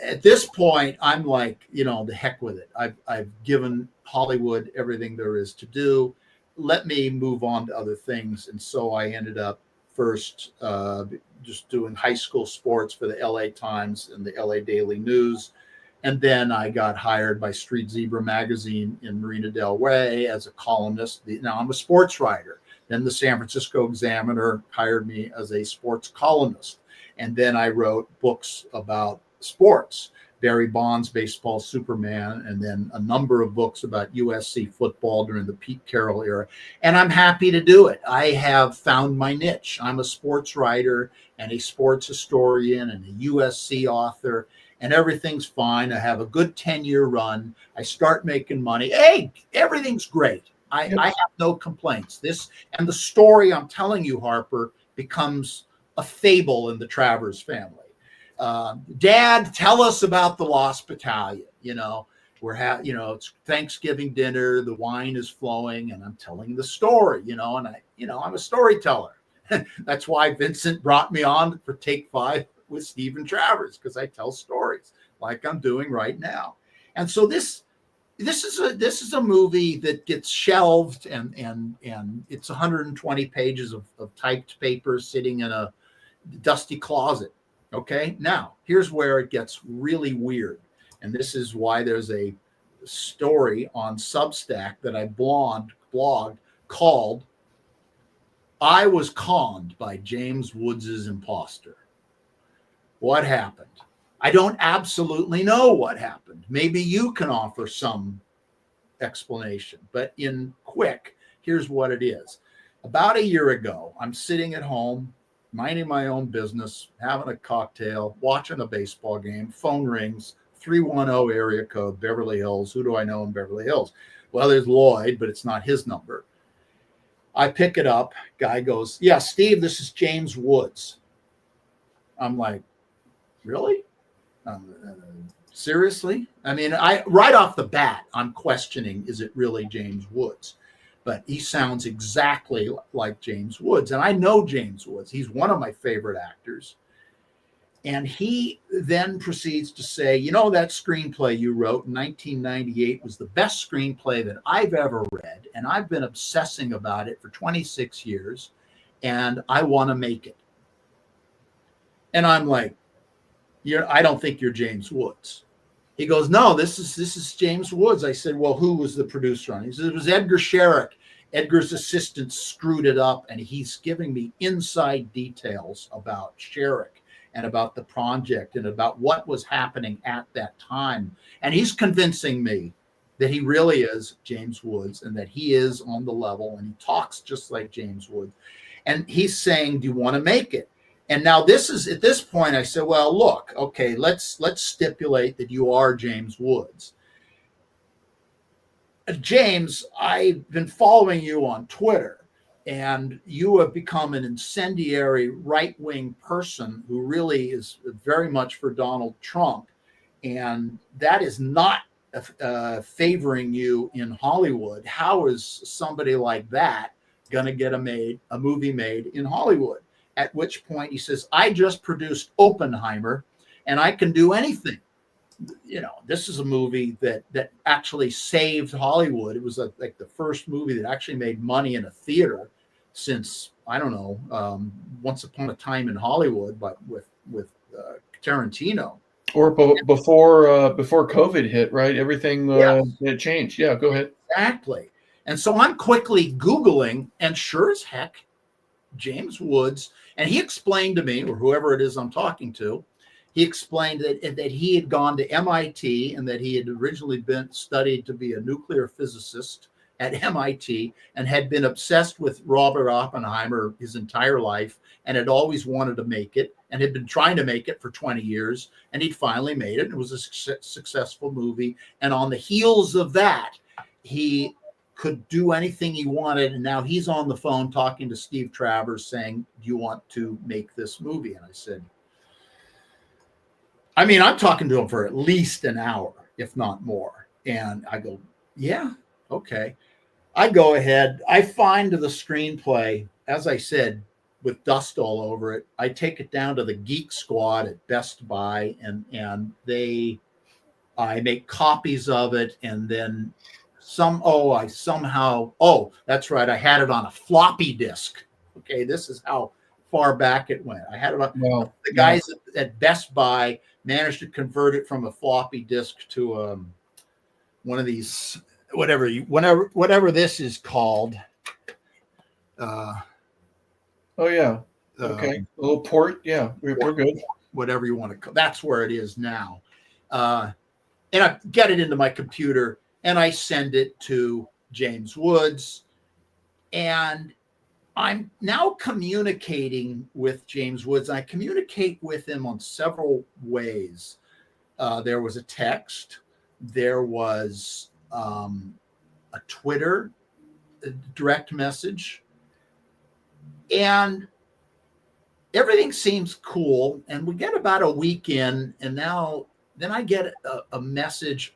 at this point, I'm like, the heck with it. I've given Hollywood everything there is to do. Let me move on to other things. And so I ended up first just doing high school sports for the LA Times and the LA Daily News. And then I got hired by Street Zebra magazine in Marina del Rey as a columnist. Now I'm a sports writer. Then the San Francisco Examiner hired me as a sports columnist. And then I wrote books about sports, Barry Bonds' Baseball Superman, and then a number of books about USC football during the Pete Carroll era. And I'm happy to do it. I have found my niche. I'm a sports writer and a sports historian and a USC author, and everything's fine. I have a good 10-year run. I start making money. Hey, everything's great. I have no complaints. This and the story I'm telling you, Harper, becomes a fable in the Travers family. Dad, tell us about the Lost Battalion. It's Thanksgiving dinner, the wine is flowing, and I'm telling the story. And I'm a storyteller. That's why Vincent brought me on for Take 5 with Steven Travers, because I tell stories like I'm doing right now. And so this is a movie that gets shelved, and it's 120 pages of typed paper sitting in a dusty closet. Okay, now here's where it gets really weird, and this is why there's a story on Substack that I blogged called "I Was Conned by James Woods' Imposter." What happened? I don't absolutely know what happened. Maybe you can offer some explanation, but in quick, here's what it is. About a year ago, I'm sitting at home, minding my own business, having a cocktail, watching a baseball game. Phone rings, 310 area code, Beverly Hills. Who do I know in Beverly Hills? Well, there's Lloyd, but it's not his number. I pick it up. Guy goes, "Yeah, Steve, this is James Woods." I'm like, really? Seriously? I mean, right off the bat, I'm questioning, is it really James Woods? But he sounds exactly like James Woods. And I know James Woods. He's one of my favorite actors. And he then proceeds to say, that screenplay you wrote in 1998 was the best screenplay that I've ever read. And I've been obsessing about it for 26 years. And I want to make it. And I'm like, I don't think you're James Woods. He goes, "No, this is James Woods." I said, "Well, who was the producer on it?" He said, "It was Edgar Sherrick. Edgar's assistant screwed it up, and he's giving me inside details about Sherrick and about the project and about what was happening at that time. And he's convincing me that he really is James Woods and that he is on the level, and he talks just like James Woods. And he's saying, do you want to make it?" And now this is, at this point, I said, well, look, okay, let's stipulate that you are James Woods. James, I've been following you on Twitter, and you have become an incendiary right-wing person who really is very much for Donald Trump, and that is not favoring you in Hollywood. How is somebody like that going to get a movie made in Hollywood? At which point he says, I just produced Oppenheimer and I can do anything. This is a movie that actually saved Hollywood. It was like the first movie that actually made money in a theater since, I don't know, Once Upon a Time in Hollywood, but with Tarantino. Or before COVID hit, right? Everything had changed. Yeah, go ahead. Exactly. And so I'm quickly Googling, and sure as heck, James Woods, and he explained to me, or whoever it is I'm talking to, he explained that he had gone to MIT and that he had originally been studied to be a nuclear physicist at MIT and had been obsessed with Robert Oppenheimer his entire life and had always wanted to make it and had been trying to make it for 20 years. And he'd finally made it. It was a successful movie. And on the heels of that, he could do anything he wanted. And now he's on the phone talking to Steve Travers saying, do you want to make this movie? And I said, I'm talking to him for at least an hour, if not more. And I go, yeah, okay. I go ahead. I find the screenplay, as I said, with dust all over it. I take it down to the Geek Squad at Best Buy, and I make copies of it, and then that's right, I had it on a floppy disk. Okay, this is how far back it went. I had it on the guys at Best Buy managed to convert it from a floppy disk to one of these whatever this is called. Okay, a little port. Yeah, we're good. Whatever you want to call. That's where it is now. And I get it into my computer and I send it to James Woods, and I'm now communicating with James Woods. I communicate with him on several ways. There was a text. There was a Twitter direct message. And everything seems cool. And we get about a week in, and then I get a message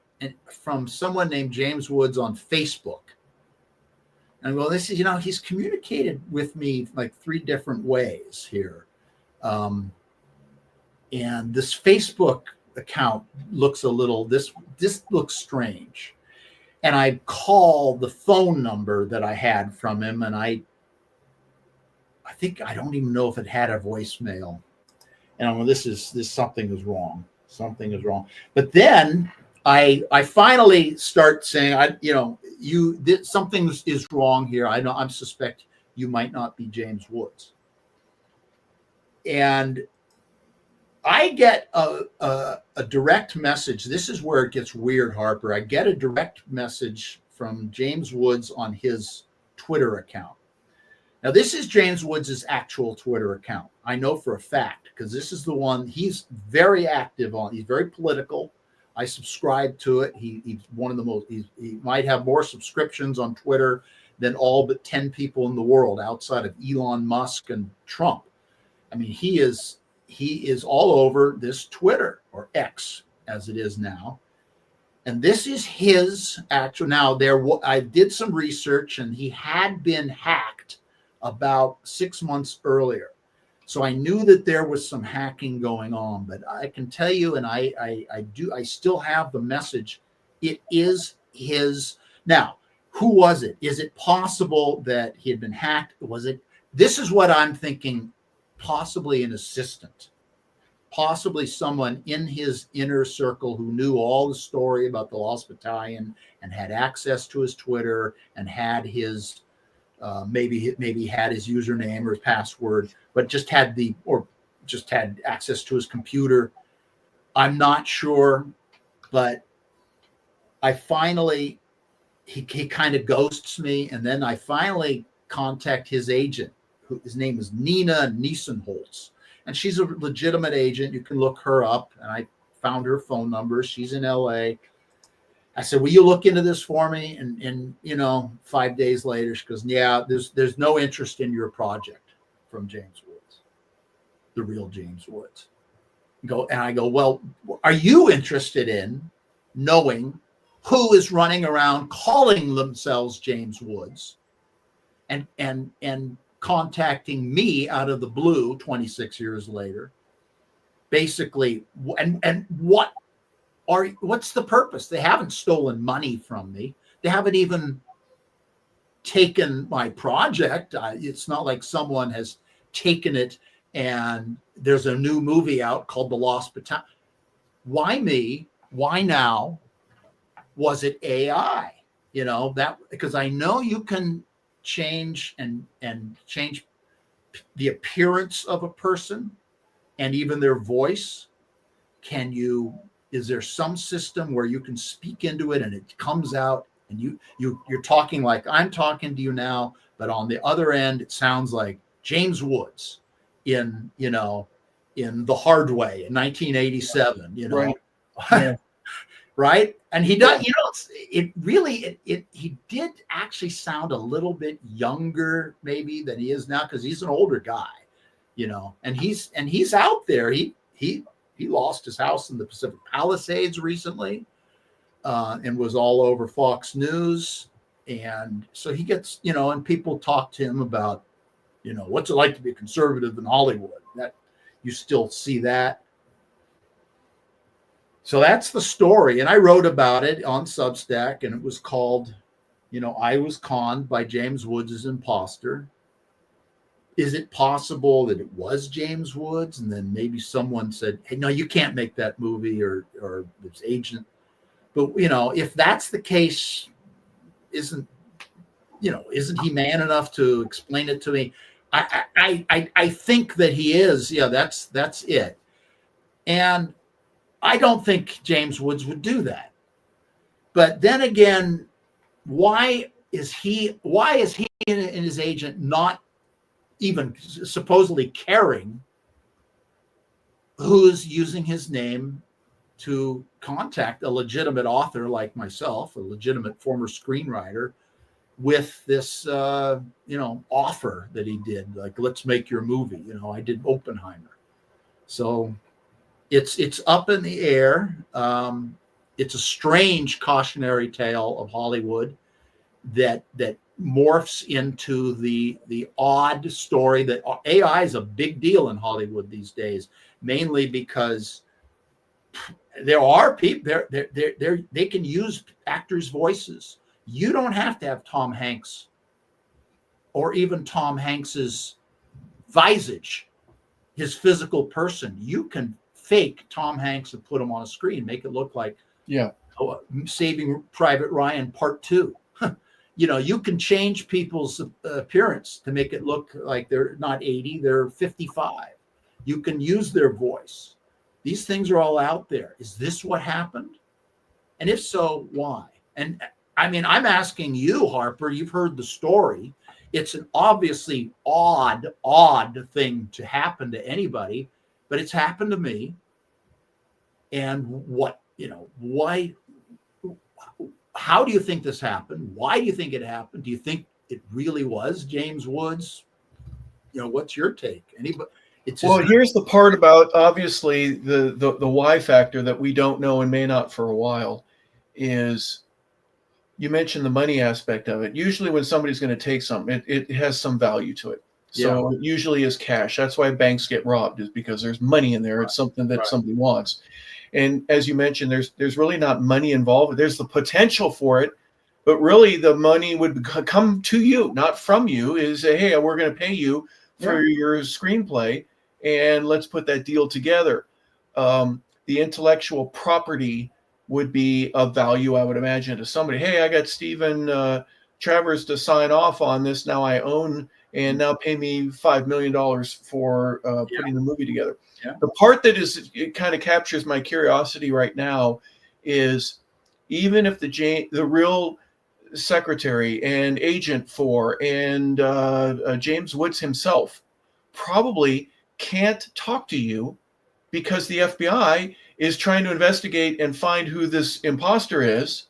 from someone named James Woods on Facebook. And well, this is, he's communicated with me like 3 different ways here. And this Facebook account looks this looks strange. And I call the phone number that I had from him, and I think, I don't even know if it had a voicemail. And I'm like, this something is wrong. Something is wrong. But then I finally start saying, something is wrong here. I suspect you might not be James Woods. And I get a direct message. This is where it gets weird, Harper. I get a direct message from James Woods on his Twitter account. Now, this is James Woods' actual Twitter account. I know for a fact, because this is the one he's very active on. He's very political. I subscribe to it. He's one of the most, he might have more subscriptions on Twitter than all but 10 people in the world outside of Elon Musk and Trump. He is all over this Twitter, or X as it is now. And this is his actual, I did some research, and he had been hacked about 6 months earlier. So I knew that there was some hacking going on, but I can tell you, and I still have the message. It is his. Now, who was it? Is it possible that he had been hacked? This is what I'm thinking, possibly an assistant, possibly someone in his inner circle who knew all the story about the Lost Battalion and had access to his Twitter and had his, maybe had his username or his password, but just had access to his computer. I'm not sure, but I finally, he kind of ghosts me. And then I finally contact his agent, his name is Nina Niesenholz. And she's a legitimate agent. You can look her up. And I found her phone number. She's in LA. I said, will you look into this for me? And 5 days later, she goes, yeah, there's no interest in your project from James Woods, the real James Woods. I go, well, are you interested in knowing who is running around calling themselves James Woods and contacting me out of the blue 26 years later? Basically, and what's the purpose? They haven't stolen money from me. They haven't even taken my project. It's not like someone has taken it and there's a new movie out called The Lost Battalion. Why me? Why now? Was it AI? That because I know you can change and change the appearance of a person and even their voice. Is there some system where you can speak into it and it comes out and you're talking like I'm talking to you now, but on the other end it sounds like James Woods in The Hard Way in 1987, Right. Yeah. right? And he does, he did actually sound a little bit younger maybe than he is now, because he's an older guy, and he's out there. He lost his house in the Pacific Palisades recently, and was all over Fox News. And so he gets, and people talk to him about, what's it like to be a conservative in Hollywood? That you still see that. So that's the story. And I wrote about it on Substack, and it was called, I Was Conned by James Woods' Imposter. Is it possible that it was James Woods? And then maybe someone said, hey, no, you can't make that movie, or this agent. But, if that's the case, isn't he man enough to explain it to me? I think that he is. Yeah, that's it. And I don't think James Woods would do that. But then again, why is he and his agent not even supposedly caring who's using his name to contact a legitimate author like myself, a legitimate former screenwriter, with this offer that he did, like, let's make your movie. I did Oppenheimer. So it's up in the air. It's a strange cautionary tale of Hollywood that morphs into the odd story that AI is a big deal in Hollywood these days, mainly because there are people they can use actors' voices. You don't have to have Tom Hanks or even Tom Hanks's visage, his physical person. You can fake Tom Hanks and put him on a screen, make it look like Saving Private Ryan Part 2. You can change people's appearance to make it look like they're not 80, they're 55. You can use their voice. These things are all out there. Is this what happened? And if so, why? And I mean, I'm asking you, Harper, you've heard the story. It's an obviously odd thing to happen to anybody, but it's happened to me. And why? How do you think this happened? Why do you think it happened? Do you think it really was James Woods? What's your take? Anybody? Here's the part about, obviously, the why factor that we don't know and may not for a while is, you mentioned the money aspect of it. Usually when somebody's going to take something, it has some value to it. So it usually is cash. That's why banks get robbed, is because there's money in there. It's something that somebody wants. And as you mentioned, there's really not money involved. There's the potential for it, but really the money would come to you, not from you. Is, hey, we're going to pay you for your screenplay, and let's put that deal together. The intellectual property would be of value, I would imagine, to somebody. Hey, I got Steven Travers to sign off on this. Now I own, and now pay me $5 million for putting the movie together. Yeah. The part that it kind of captures my curiosity right now is, even if the real secretary and agent for and James Woods himself probably can't talk to you because the FBI is trying to investigate and find who this imposter is,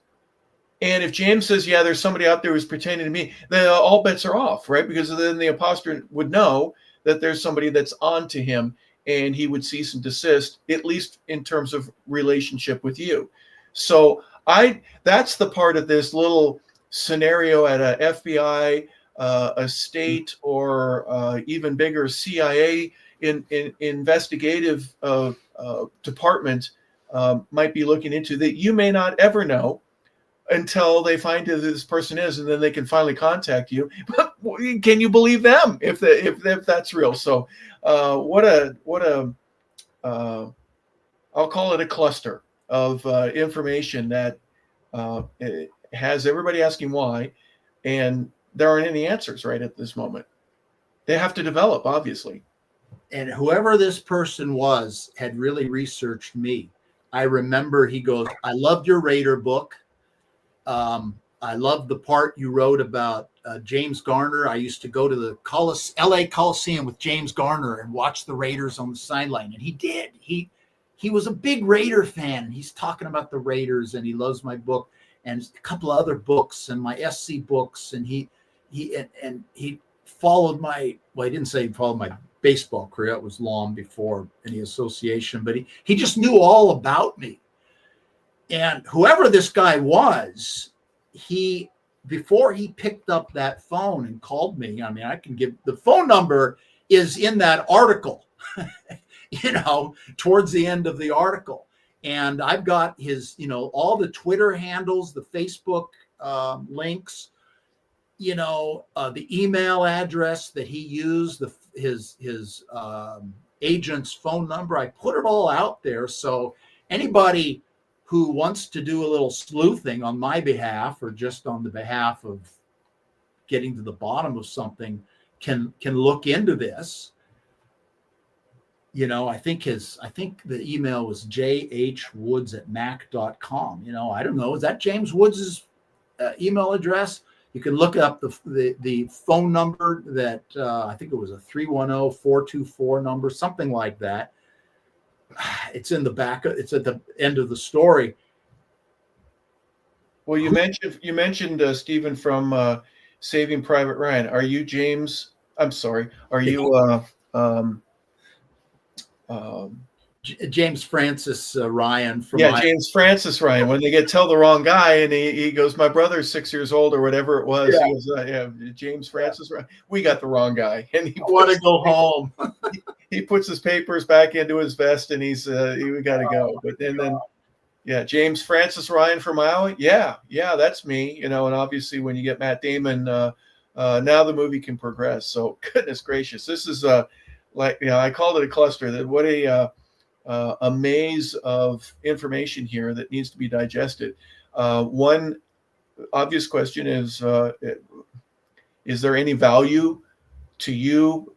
And if James says, yeah, there's somebody out there who's pretending to me, then all bets are off, right? Because then the imposter would know that there's somebody that's on to him, and he would cease and desist, at least in terms of relationship with you. So that's the part of this little scenario at a FBI, a state, or even bigger CIA in investigative department might be looking into, that you may not ever know until they find who this person is, and then they can finally contact you. But can you believe them if that's real? So what a I'll call it a cluster of information that has everybody asking why, and there aren't any answers right at this moment. They have to develop, obviously. And whoever this person was had really researched me. I remember he goes, I loved your Raider book. I loved the part you wrote about James Garner. I used to go to the LA Coliseum with James Garner and watch the Raiders on the sideline. And he did. He was a big Raider fan. He's talking about the Raiders, and he loves my book and a couple of other books and my SC books. And he followed he didn't say he followed my baseball career. It was long before any association, but he just knew all about me. And whoever this guy was, before he picked up that phone and called me, I mean, I can give the phone number is in that article, towards the end of the article. And I've got his, all the Twitter handles, the Facebook links, the email address that he used, his agent's phone number. I put it all out there. So anybody who wants to do a little sleuthing on my behalf, or just on the behalf of getting to the bottom of something, can look into this. I think the email was jhwoods@mac.com. I don't know. Is that James Woods's email address? You can look up the phone number that I think it was a 310-424 number, something like that. It's in the back. It's at the end of the story. Well, you mentioned Steven from Saving Private Ryan. Are you James? I'm sorry. Are you James Francis Ryan from James Francis Ryan? When they tell the wrong guy, and he goes, my brother's 6 years old, or whatever it was. Yeah. He goes, James Francis Ryan. We got the wrong guy, and he want to go home. He puts his papers back into his vest, and we got to go. But then James Francis Ryan from Iowa. Yeah, that's me. And obviously when you get Matt Damon, now the movie can progress. So goodness gracious, this is I called it a cluster. That what a maze of information here that needs to be digested. One obvious question is there any value to you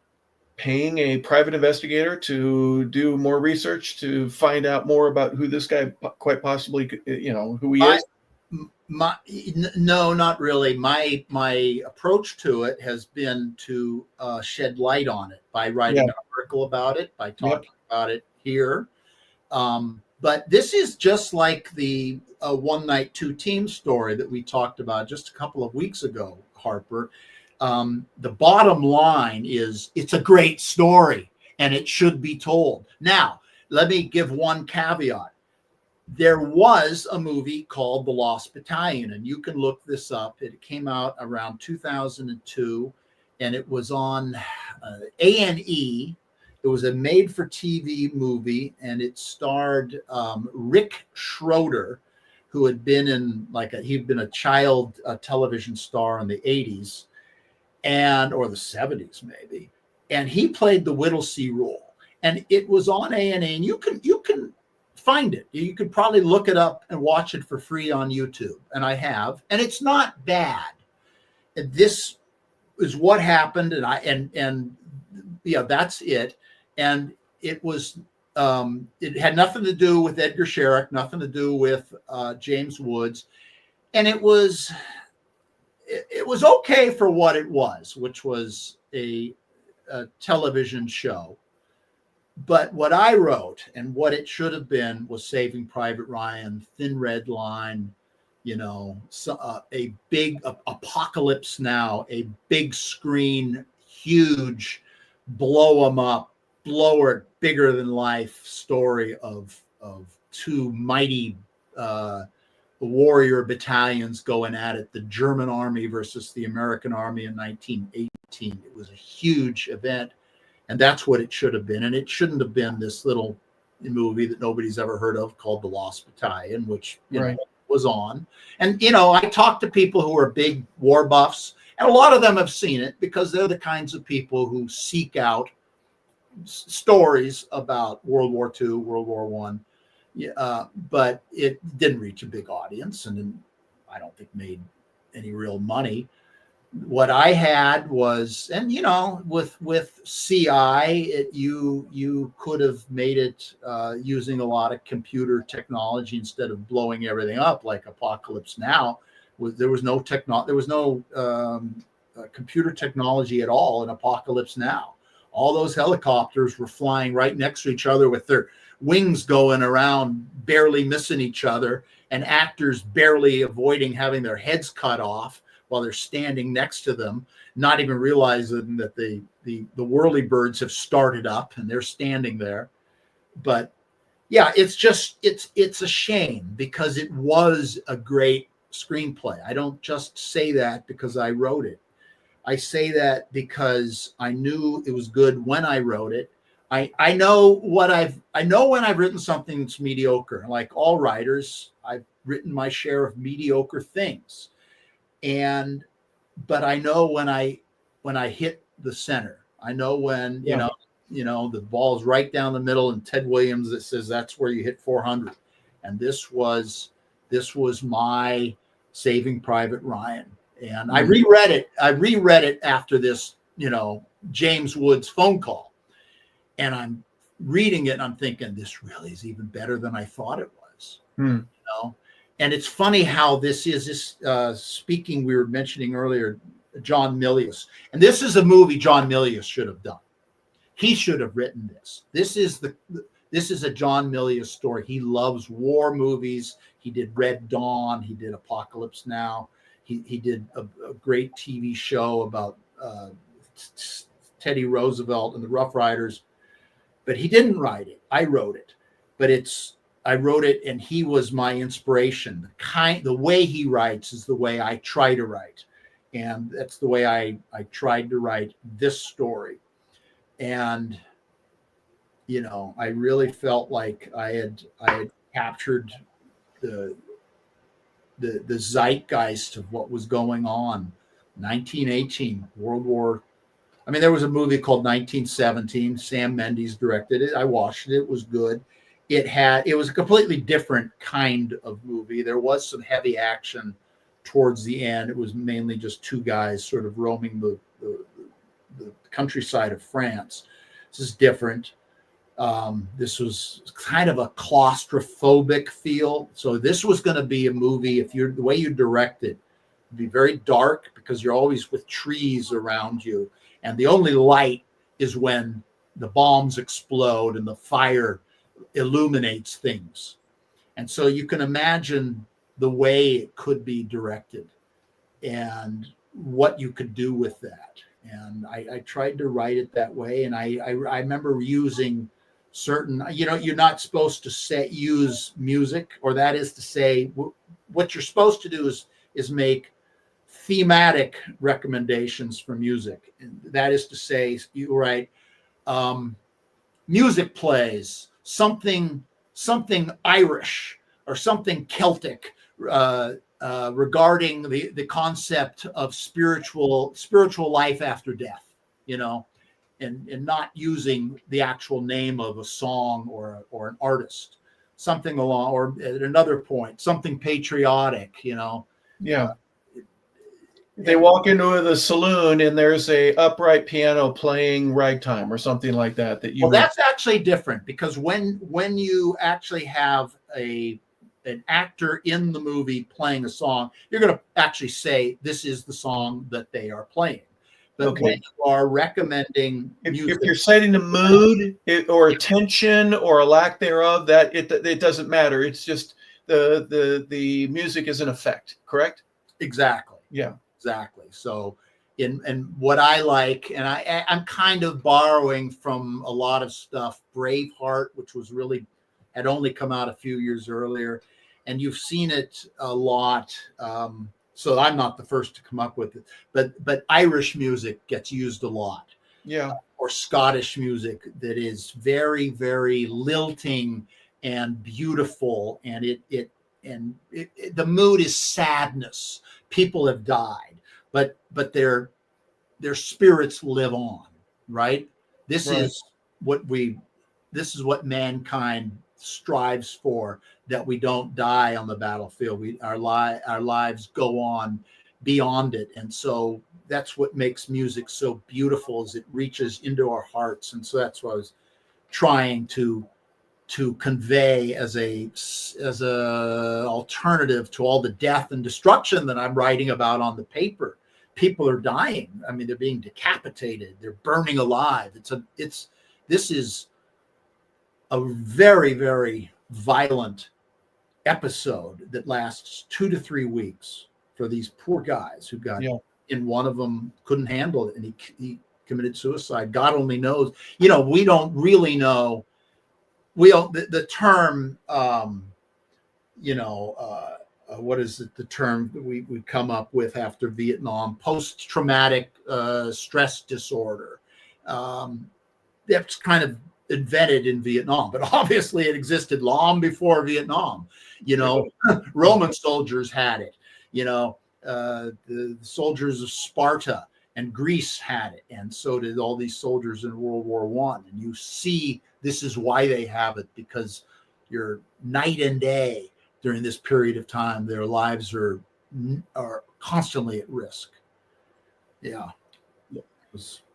paying a private investigator to do more research to find out more about who this guy quite possibly, who he is? No, not really. My approach to it has been to shed light on it by writing an article about it, by talking about it here. But this is just like the one night, two teams story that we talked about just a couple of weeks ago, Harper. The bottom line is it's a great story and it should be told. Now, let me give one caveat. There was a movie called The Lost Battalion, and you can look this up. It came out around 2002, and it was on A&E. It was a made-for-TV movie, and it starred Rick Schroeder, who had been he'd been a child television star in the 80s. Or the 70s maybe, and he played the Whittlesey role, and it was on A&E, and you can find it. You could probably look it up and watch it for free on YouTube, and I have, and it's not bad. This is what happened, and that's it. And it was it had nothing to do with Edgar Sherrick, nothing to do with James Woods, and it was okay for what it was, which was a television show. But what I wrote and what it should have been was Saving Private Ryan, Thin Red Line, a big Apocalypse Now, a big screen, huge, blow them up, bigger than life story of two mighty warrior battalions going at it, the German army versus the American army in 1918. It was a huge event, and that's what it should have been. And it shouldn't have been this little movie that nobody's ever heard of called The Lost Battalion, which was on. And I talked to people who are big war buffs, and a lot of them have seen it because they're the kinds of people who seek out stories about World War II, World War I. But it didn't reach a big audience, and I don't think made any real money. What I had was, and with CI, you could have made it using a lot of computer technology instead of blowing everything up like Apocalypse Now. There was no computer technology at all in Apocalypse Now. All those helicopters were flying right next to each other with their wings going around, barely missing each other, and actors barely avoiding having their heads cut off while they're standing next to them, not even realizing that the whirlybirds have started up and they're standing there. But yeah, it's a shame because it was a great screenplay. I don't just say that because I wrote it. I say that because I knew it was good when I wrote it. I know when I've written something that's mediocre. Like all writers, I've written my share of mediocre things, but I know when I hit the center. I know when the ball is right down the middle, and Ted Williams that says that's where you hit 400. And this was my Saving Private Ryan. And I reread it after this, James Woods phone call. And I'm reading it and I'm thinking, this really is even better than I thought it was. And it's funny how this is speaking, we were mentioning earlier, John Milius. And this is a movie John Milius should have done. He should have written this. This is a John Milius story. He loves war movies. He did Red Dawn. He did Apocalypse Now. He did a great TV show about Teddy Roosevelt and the Rough Riders. But he didn't write it. I wrote it. But I wrote it, and he was my inspiration. The way he writes is the way I try to write. And that's the way I tried to write this story. And, I really felt like I had captured the zeitgeist of what was going on. 1918, World War. I mean, there was a movie called 1917. Sam Mendes directed it. I watched it. It was good. It was a completely different kind of movie. There was some heavy action towards the end. It was mainly just two guys sort of roaming the countryside of France. This is different. This was kind of a claustrophobic feel. So this was going to be a movie, the way you direct it, be very dark because you're always with trees around you. And the only light is when the bombs explode and the fire illuminates things. And so you can imagine the way it could be directed and what you could do with that. And I tried to write it that way. And I remember using certain, you're not supposed to use music, or that is to say, what you're supposed to do is make thematic recommendations for music. And that is to say, you write music plays, something Irish or something Celtic regarding the concept of spiritual life after death, and not using the actual name of a song or an artist, something along, or at another point, something patriotic, Yeah. They walk into the saloon and there's a upright piano playing ragtime or something like that. That's actually different, because when you actually have an actor in the movie playing a song, you're going to actually say this is the song that they are playing. But when you are recommending music, if you're citing the mood or tension or a lack thereof, that it doesn't matter. It's just the music is an effect, correct? Exactly. Yeah. Exactly. So and what I like, and I'm kind of borrowing from a lot of stuff. Braveheart, which was really had only come out a few years earlier, and you've seen it a lot. So I'm not the first to come up with it, but Irish music gets used a lot, Yeah. or Scottish music that is very, very lilting and beautiful, and the mood is sadness. People have died, but their spirits live on, right? This Right. is what we this is what mankind strives for, that we don't die on the battlefield. Our lives go on beyond it. And so that's what makes music so beautiful, is it reaches into our hearts. And so that's what I was trying to convey as a alternative to all the death and destruction that I'm writing about on the paper. People are dying. I mean, they're being decapitated. They're burning alive. This is a very, very violent episode that lasts 2 to 3 weeks for these poor guys who got Yeah. in. One of them couldn't handle it, and he committed suicide. God only knows. We don't really know. We don't, the term, what is it, the term that we come up with after Vietnam, post-traumatic stress disorder. That's kind of invented in Vietnam, but obviously it existed long before Vietnam. Roman soldiers had it. The soldiers of Sparta and Greece had it, and so did all these soldiers in World War One. And you see, this is why they have it, because you're night and day during this period of time. Their lives are constantly at risk. Yeah.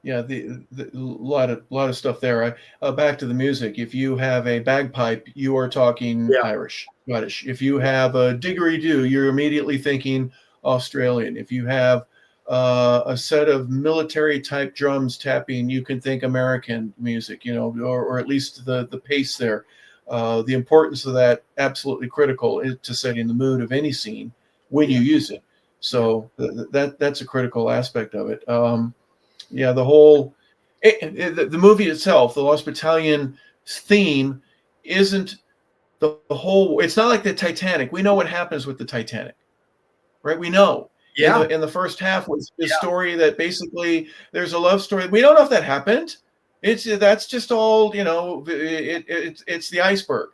Yeah, the lot of stuff there. Back to the music. If you have a bagpipe, you are talking Irish, Scottish. If you have a didgeridoo, you're immediately thinking Australian. If you have a set of military type drums tapping, you can think American music, or at least the pace there. The importance of that, absolutely critical to setting the mood of any scene when you use it. So that's a critical aspect of it. Yeah, the movie itself, the Lost Battalion theme, isn't the whole. It's not like the Titanic. We know what happens with the Titanic, right? We know. Yeah. In the first half was the story that basically there's a love story. We don't know if that happened. That's just all, it's the iceberg.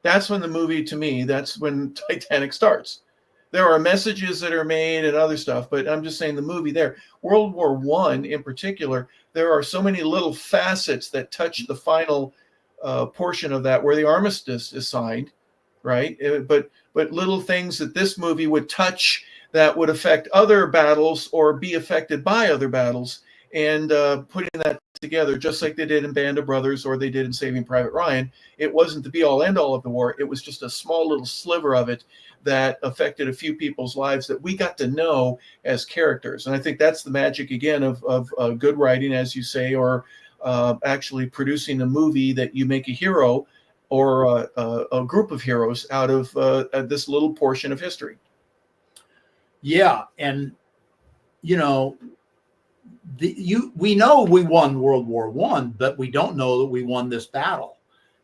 That's when the movie, to me, that's when Titanic starts. There are messages that are made and other stuff, but I'm just saying the movie there, World War One in particular, there are so many little facets that touch the final portion of that, where the armistice is signed, right? But little things that this movie would touch that would affect other battles or be affected by other battles, and putting that together, just like they did in Band of Brothers or they did in Saving Private Ryan. It wasn't the be-all, end-all of the war. It was just a small little sliver of it that affected a few people's lives that we got to know as characters. And I think that's the magic, again, of good writing, as you say, or actually producing a movie that you make a hero or a group of heroes out of this little portion of history. Yeah, and we know we won World War One, but we don't know that we won this battle.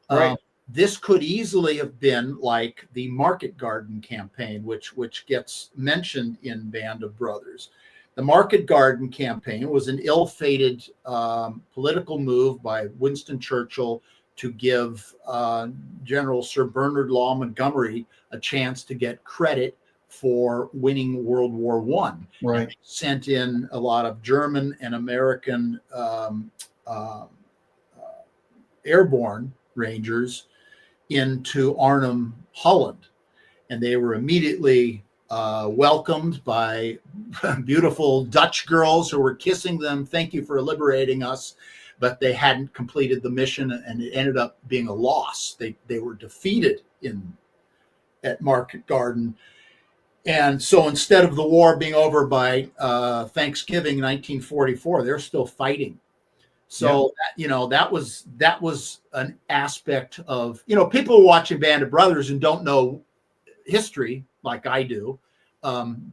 Right. This could easily have been like the Market Garden campaign, which gets mentioned in Band of Brothers. The Market Garden campaign was an ill-fated political move by Winston Churchill to give General Sir Bernard Law Montgomery a chance to get credit for winning World War One. Right. Sent in a lot of German and American airborne Rangers into Arnhem, Holland, and they were immediately welcomed by beautiful Dutch girls who were kissing them. Thank you for liberating us. But they hadn't completed the mission, and it ended up being a loss. They were defeated at Market Garden. And so instead of the war being over by Thanksgiving 1944, they're still fighting. So that was an aspect of, people watching Band of Brothers and don't know history like I do,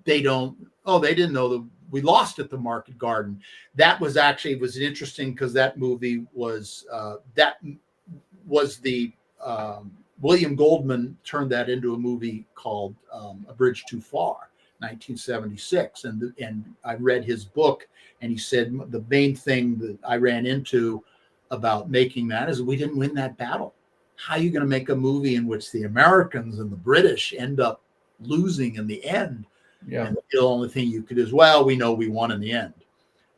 they don't. Oh, they didn't know that we lost at the Market Garden. That was actually was interesting because that movie was the William Goldman turned that into a movie called A Bridge Too Far, 1976, and I read his book, and he said the main thing that I ran into about making that is we didn't win that battle. How are you going to make a movie in which the Americans and the British end up losing in the end? Yeah. And the only thing you could is, well, we know we won in the end.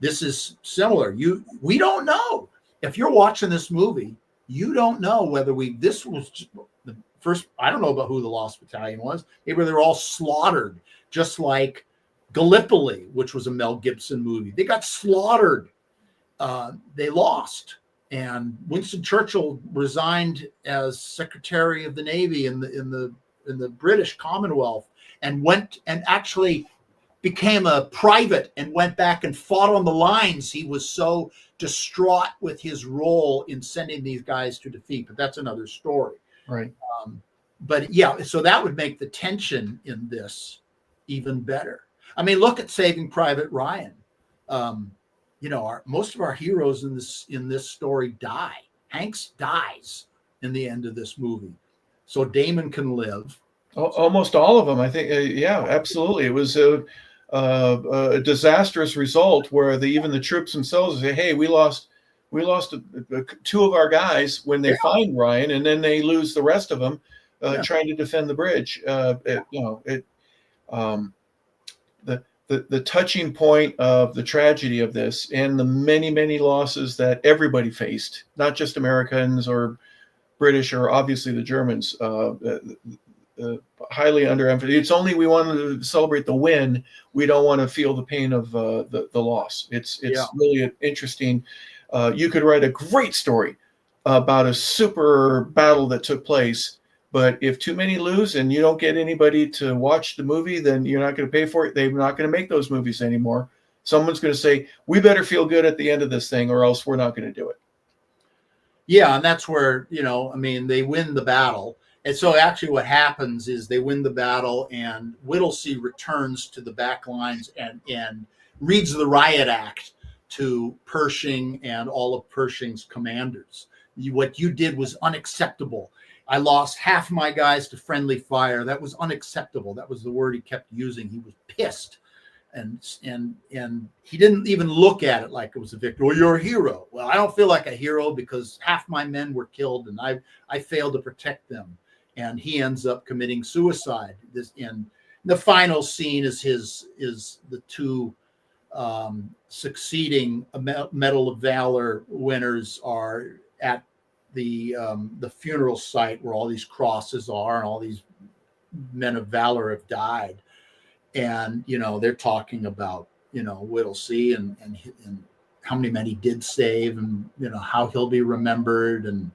This is similar. We don't know. If you're watching this movie, you don't know whether this was the first. I don't know about who the Lost Battalion was. Maybe they're all slaughtered, just like Gallipoli, which was a Mel Gibson movie. They got slaughtered. They lost. And Winston Churchill resigned as Secretary of the Navy in the British Commonwealth and went and actually became a private and went back and fought on the lines. He was so distraught with his role in sending these guys to defeat. But that's another story. Right. But yeah, so that would make the tension in this even better. I mean, look at Saving Private Ryan. Most of our heroes in this story die. Hanks dies in the end of this movie, so Damon can live. Almost all of them, I think. Yeah, absolutely. It was a disastrous result where even the troops themselves say, "Hey, we lost two of our guys when they find Ryan, and then they lose the rest of them trying to defend the bridge." The touching point of the tragedy of this and the many, many losses that everybody faced, not just Americans or British or obviously the Germans, highly underemphasized. It's only we want to celebrate the win. We don't want to feel the pain of the loss. It's really interesting. You could write a great story about a super battle that took place. But if too many lose and you don't get anybody to watch the movie, then you're not going to pay for it. They're not going to make those movies anymore. Someone's going to say, we better feel good at the end of this thing or else we're not going to do it. Yeah, and that's where, they win the battle. And so actually what happens is they win the battle and Whittlesey returns to the back lines and reads the riot act to Pershing and all of Pershing's commanders. What you did was unacceptable. I lost half my guys to friendly fire. That was unacceptable. That was the word he kept using. He was pissed. And he didn't even look at it like it was a victory. Well, you're a hero. Well, I don't feel like a hero because half my men were killed and I failed to protect them. And he ends up committing suicide. And the final scene is the two succeeding Medal of Valor winners are at the funeral site where all these crosses are and all these men of valor have died. And, they're talking about, Whittlesey and how many men he did save and, how he'll be remembered and,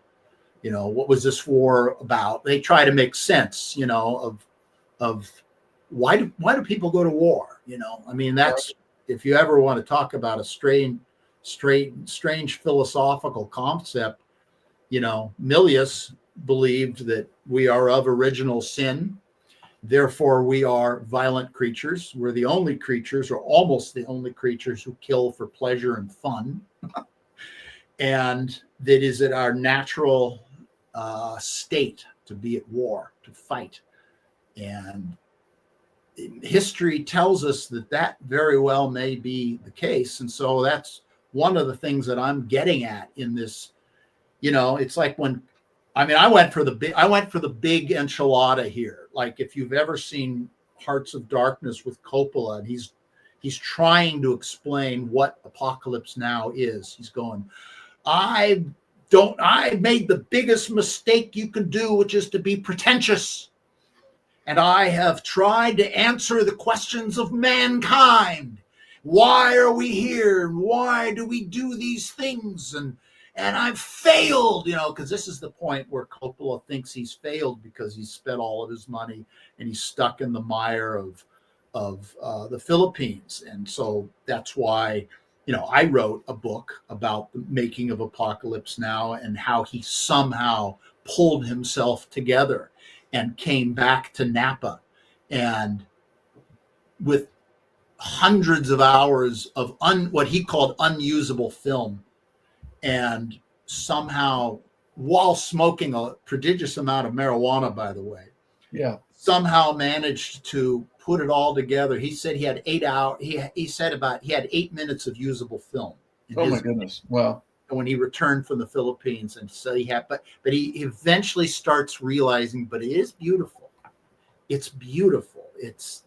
what was this war about? They try to make sense, of why do people go to war? That's, if you ever want to talk about a strange philosophical concept, Milius believed that we are of original sin. Therefore, we are violent creatures. We're the only creatures, or almost the only creatures, who kill for pleasure and fun. And that is it our natural state to be at war, to fight. And history tells us that very well may be the case. And so that's one of the things that I'm getting at in this. It's like when, I went for the big enchilada here. Like if you've ever seen Hearts of Darkness with Coppola, and he's trying to explain what Apocalypse Now is. He's going, I made the biggest mistake you can do, which is to be pretentious. And I have tried to answer the questions of mankind. Why are we here? Why do we do these things? And I've failed, because this is the point where Coppola thinks he's failed because he's spent all of his money and he's stuck in the mire of the Philippines. And so that's why, I wrote a book about the making of Apocalypse Now and how he somehow pulled himself together. and came back to Napa, and with hundreds of hours of what he called unusable film, and somehow, while smoking a prodigious amount of marijuana, by the way, Yeah. somehow managed to put it all together. He said he had 8 hours. He said he had 8 minutes of usable film. Oh my goodness! Wow. When he returned from the Philippines, and so but he eventually starts realizing, but it is beautiful. It's beautiful. It's,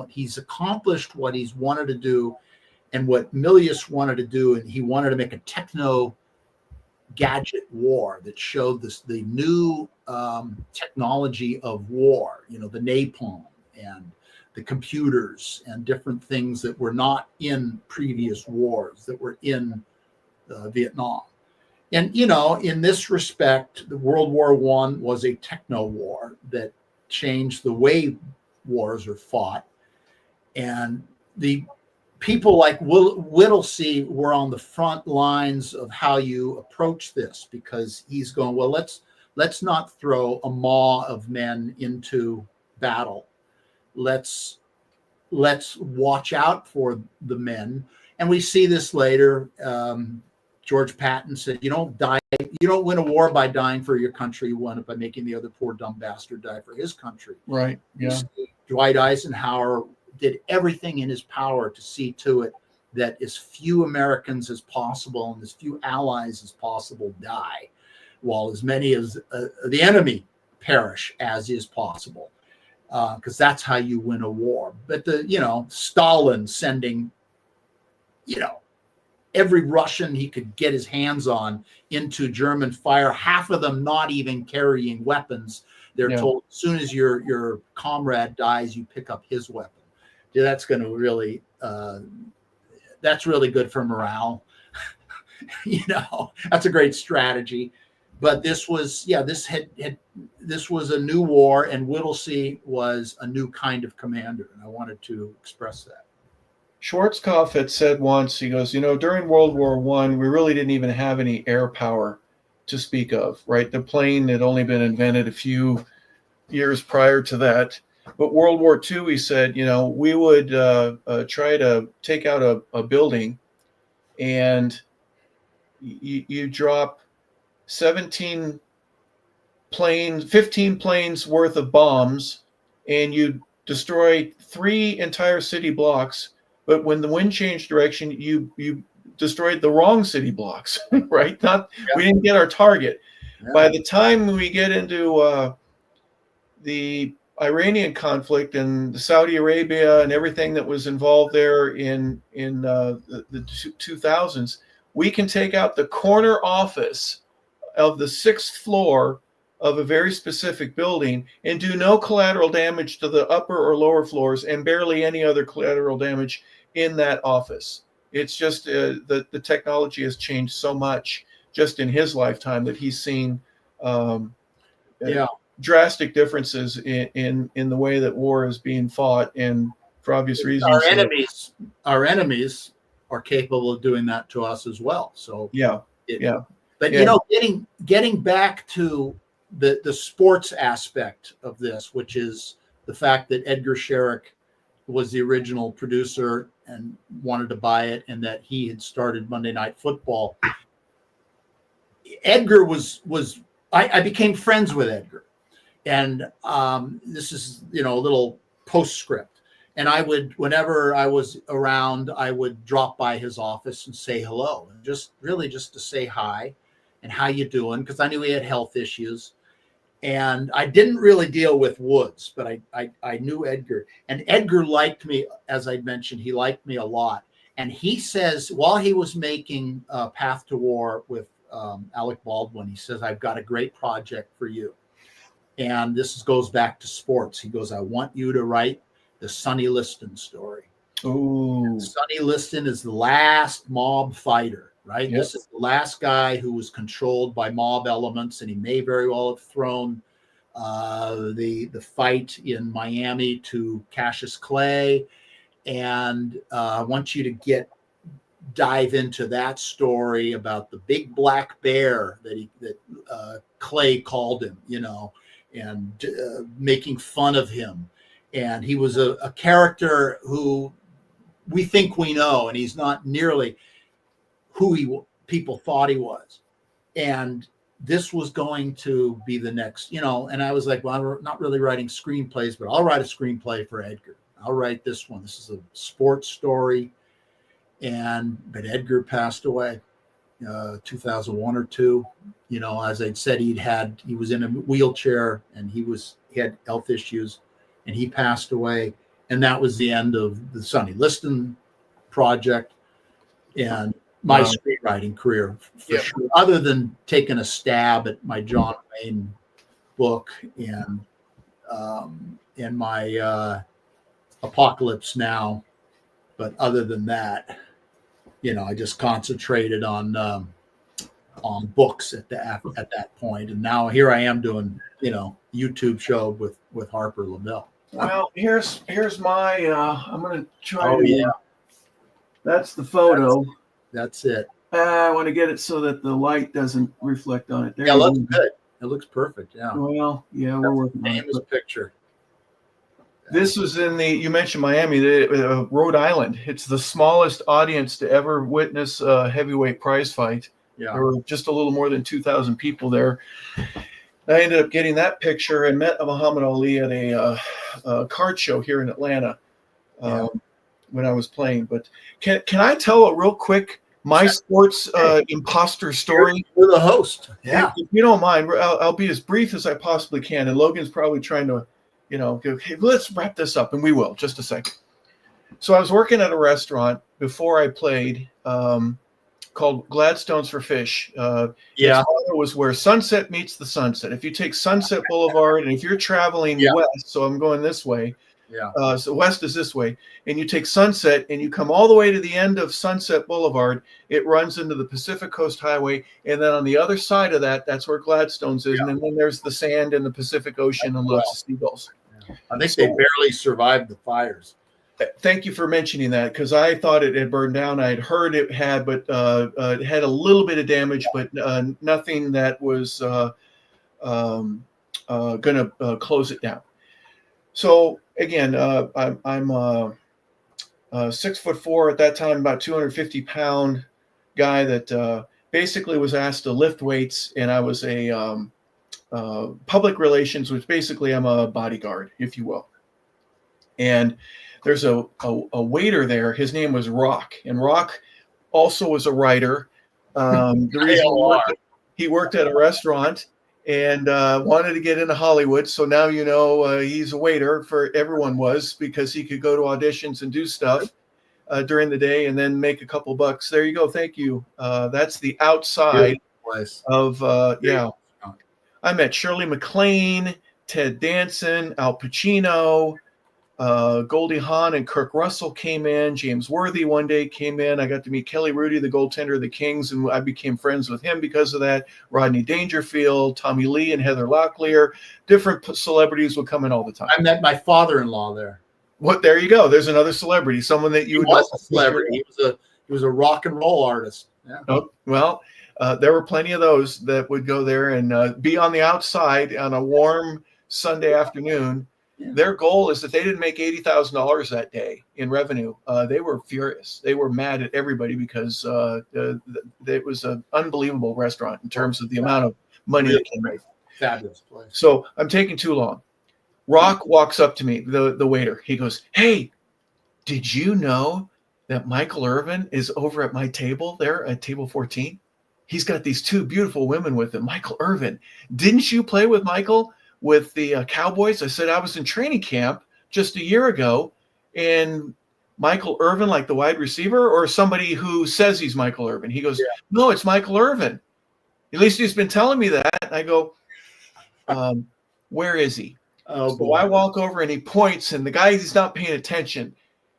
he's accomplished what he's wanted to do, and what Milius wanted to do, and he wanted to make a techno gadget war that showed the new technology of war, the napalm and the computers and different things that were not in previous wars, that were in Vietnam. And, in this respect, the World War I was a techno war that changed the way wars are fought. And the people like Whittlesey were on the front lines of how you approach this, because he's going, well, let's not throw a maw of men into battle. Let's watch out for the men. And we see this later. George Patton said, you don't win a war by dying for your country. You win it by making the other poor dumb bastard die for his country. Right. Yeah. Dwight Eisenhower did everything in his power to see to it that as few Americans as possible and as few allies as possible die, while as many as the enemy perish as is possible, because that's how you win a war. But Stalin sending, every Russian he could get his hands on into German fire, half of them not even carrying weapons. They're told, as soon as your comrade dies, you pick up his weapon. Yeah, that's going to really, that's really good for morale. That's a great strategy. But this was, this was a new war, and Whittlesey was a new kind of commander, and I wanted to express that. Schwarzkopf had said once, he goes, during World War I, we really didn't even have any air power to speak of, right? The plane had only been invented a few years prior to that. But World War II, he said, we would try to take out a building, and you drop 15 planes worth of bombs, and you destroy 3 entire city blocks. But when the wind changed direction, you destroyed the wrong city blocks, right? We didn't get our target. Yeah. By the time we get into the Iranian conflict and Saudi Arabia and everything that was involved there in the 2000s, we can take out the corner office of the 6th floor of a very specific building and do no collateral damage to the upper or lower floors, and barely any other collateral damage in that office. It's just the technology has changed so much just in his lifetime that he's seen drastic differences in the way that war is being fought, and for obvious reasons. Our enemies are capable of doing that to us as well. So But getting back to the sports aspect of this, which is the fact that Edgar Sherrick was the original producer and wanted to buy it, and that he had started Monday Night Football. Edgar I became friends with Edgar, and this is a little postscript. And I would, whenever I was around, I would drop by his office and say hello, and just to say hi and how you doing, because I knew he had health issues. And I didn't really deal with Woods, but I knew Edgar. And Edgar liked me, as I mentioned, he liked me a lot. And he says, while he was making Path to War with Alec Baldwin, he says, I've got a great project for you. And this goes back to sports. He goes, I want you to write the Sonny Liston story. Ooh. Sonny Liston is the last mob fighter. Right. Yep. This is the last guy who was controlled by mob elements, and he may very well have thrown the fight in Miami to Cassius Clay. And I want you to dive into that story about the big black bear that Clay called him, making fun of him. And he was a character who we think we know, and he's not nearly who people thought he was. And this was going to be the next, and I was like, well, I'm not really writing screenplays, but I'll write a screenplay for Edgar. I'll write this one. This is a sports story. But Edgar passed away 2001 or two. As I'd said, he was in a wheelchair, and he had health issues, and he passed away. And that was the end of the Sonny Liston project and my screenwriting career, for sure, other than taking a stab at my John Wayne book and my Apocalypse Now. But other than that, I just concentrated on books at that point. And now here I am doing, YouTube show with Harper Lebel. Well, here's my, I'm going to try to, that's the photo. That's it. I want to get it so that the light doesn't reflect on it. There it looks good. It looks perfect. Yeah. Well, yeah, we're working on it. Famous picture. This was you mentioned Miami, Rhode Island. It's the smallest audience to ever witness a heavyweight prize fight. Yeah. There were just a little more than 2,000 people there. I ended up getting that picture and met Muhammad Ali at a card show here in Atlanta when I was playing. But can I tell a real quick sports imposter story? You're the host. Yeah. If you don't mind, I'll be as brief as I possibly can. And Logan's probably trying to, go, hey, let's wrap this up, and we will. Just a second. So I was working at a restaurant before I played called Gladstone's for Fish. Its motto was where sunset meets the sunset. If you take Sunset Boulevard, and if you're traveling west, so I'm going this way, so west is this way, and you take Sunset and you come all the way to the end of Sunset Boulevard, it runs into the Pacific Coast Highway, and then on the other side of that, that's where Gladstone's is, and then there's the sand and the Pacific Ocean and lots of seagulls. I think they barely survived the fires. Thank you for mentioning that, because I thought it had burned down. I had heard it had, but it had a little bit of damage, but nothing that was going to close it down. So again, I'm 6'4" at that time, about 250-pound guy that basically was asked to lift weights, and I was a public relations, which basically I'm a bodyguard, if you will. And there's a waiter there. His name was Rock, and Rock also was a writer. The reason he worked at a restaurant and wanted to get into Hollywood. So now he's a waiter everyone was, because he could go to auditions and do stuff during the day and then make a couple bucks. There you go. Thank you. That's the outside of I met Shirley MacLaine, Ted Danson, Al Pacino. Goldie Hawn and Kirk Russell came in. James Worthy one day came in. I got to meet Kelly Rudy, the goaltender of the Kings, and I became friends with him because of that. Rodney Dangerfield, Tommy Lee, and Heather Locklear. Different celebrities would come in all the time. I met my father-in-law there. What? There you go. There's another celebrity, someone that you would know. A celebrity. He was a rock and roll artist. Yeah. Oh, well, there were plenty of those that would go there and be on the outside on a warm Sunday afternoon. Their goal is that they didn't make $80,000 that day in revenue. They were furious. They were mad at everybody because it was an unbelievable restaurant in terms of the amount of money that came in. Fabulous place. So I'm taking too long. Rock walks up to me, the waiter. He goes, "Hey, did you know that Michael Irvin is over at my table there at table 14? He's got these two beautiful women with him. Michael Irvin. Didn't you play with Michael with the Cowboys?" I said, "I was in training camp just a year ago." And Michael Irvin, like the wide receiver, or somebody who says he's Michael Irvin? He goes, "No, it's Michael Irvin. At least he's been telling me that." I go, "Where is he?" So I walk over and he points, and the guy, he's not paying attention.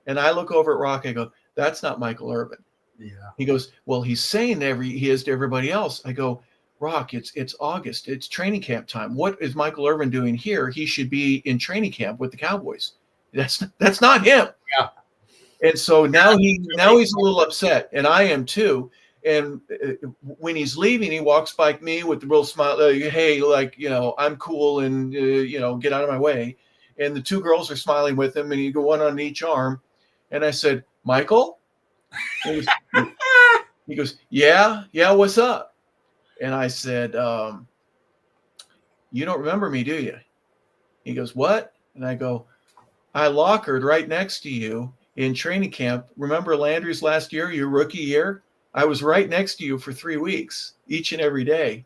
And I look over at Rock. I go, "That's not Michael Irvin." Yeah. He goes, "Well, he's saying he is to everybody else." I go, "Rock, it's August. It's training camp time. What is Michael Irvin doing here? He should be in training camp with the Cowboys. That's not him." Yeah. And so now he's a little upset, and I am too. And when he's leaving, he walks by me with the real smile. Hey, like, I'm cool, and get out of my way. And the two girls are smiling with him, and you go one on each arm. And I said, Michael? He goes, yeah, what's up? And I said, you don't remember me, do you? He goes, what? And I go, I lockered right next to you in training camp. Remember Landers last year, your rookie year? I was right next to you for 3 weeks, each and every day.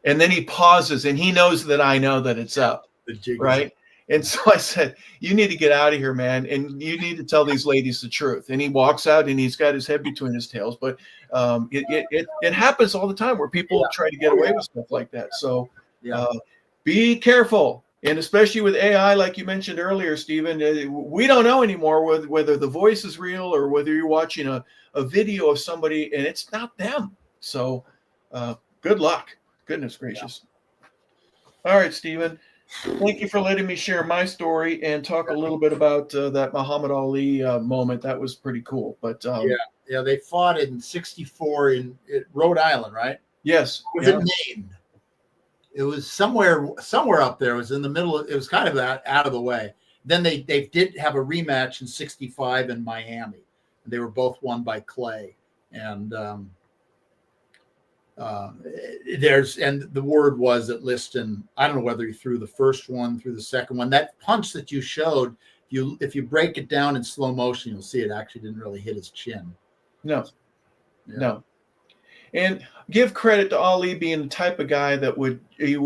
And then he pauses, and he knows that I know that it's up, The jig right? is up. And so I said, you need to get out of here, man. And you need to tell these ladies the truth. And he walks out, and he's got his head between his tails. But it happens all the time where people try to get away with stuff like that. So be careful. And especially with AI, like you mentioned earlier, Steven, we don't know anymore whether the voice is real or whether you're watching a video of somebody and it's not them. So good luck. Goodness gracious. All right, Steven. Thank you for letting me share my story and talk a little bit about that Muhammad Ali moment. That was pretty cool. But they fought in '64 in Rhode Island, right? Yes. Was it named? It was somewhere up there. It was in the middle. It was kind of out of the way. Then they did have a rematch in '65 in Miami. They were both won by Clay. And the word was that Liston, I don't know whether he threw the first one, threw the second one. That punch that you showed, if you break it down in slow motion, you'll see it actually didn't really hit his chin. No. And give credit to Ali being the type of guy that he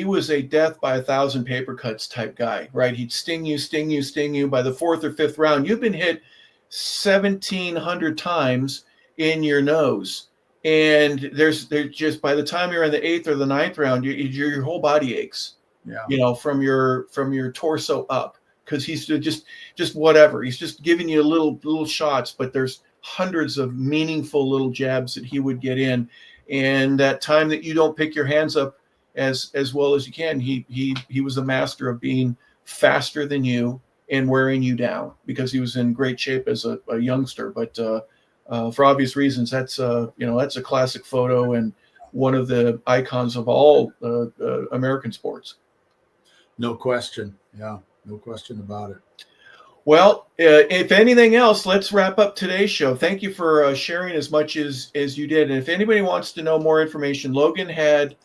was a death by 1,000 paper cuts type guy, right? He'd sting you. By the fourth or fifth round, you've been hit 1,700 times in your nose. And there's just, by the time you're in the eighth or the ninth round, your whole body aches, from your torso up, because he's just whatever. He's just giving you little shots, but there's hundreds of meaningful little jabs that he would get in. And that time that you don't pick your hands up as well as you can, he was a master of being faster than you and wearing you down, because he was in great shape as a youngster. But for obvious reasons, that's a classic photo and one of the icons of all American sports. No question. Yeah, no question about it. Well, if anything else, let's wrap up today's show. Thank you for sharing as much as you did. And if anybody wants to know more information, Logan had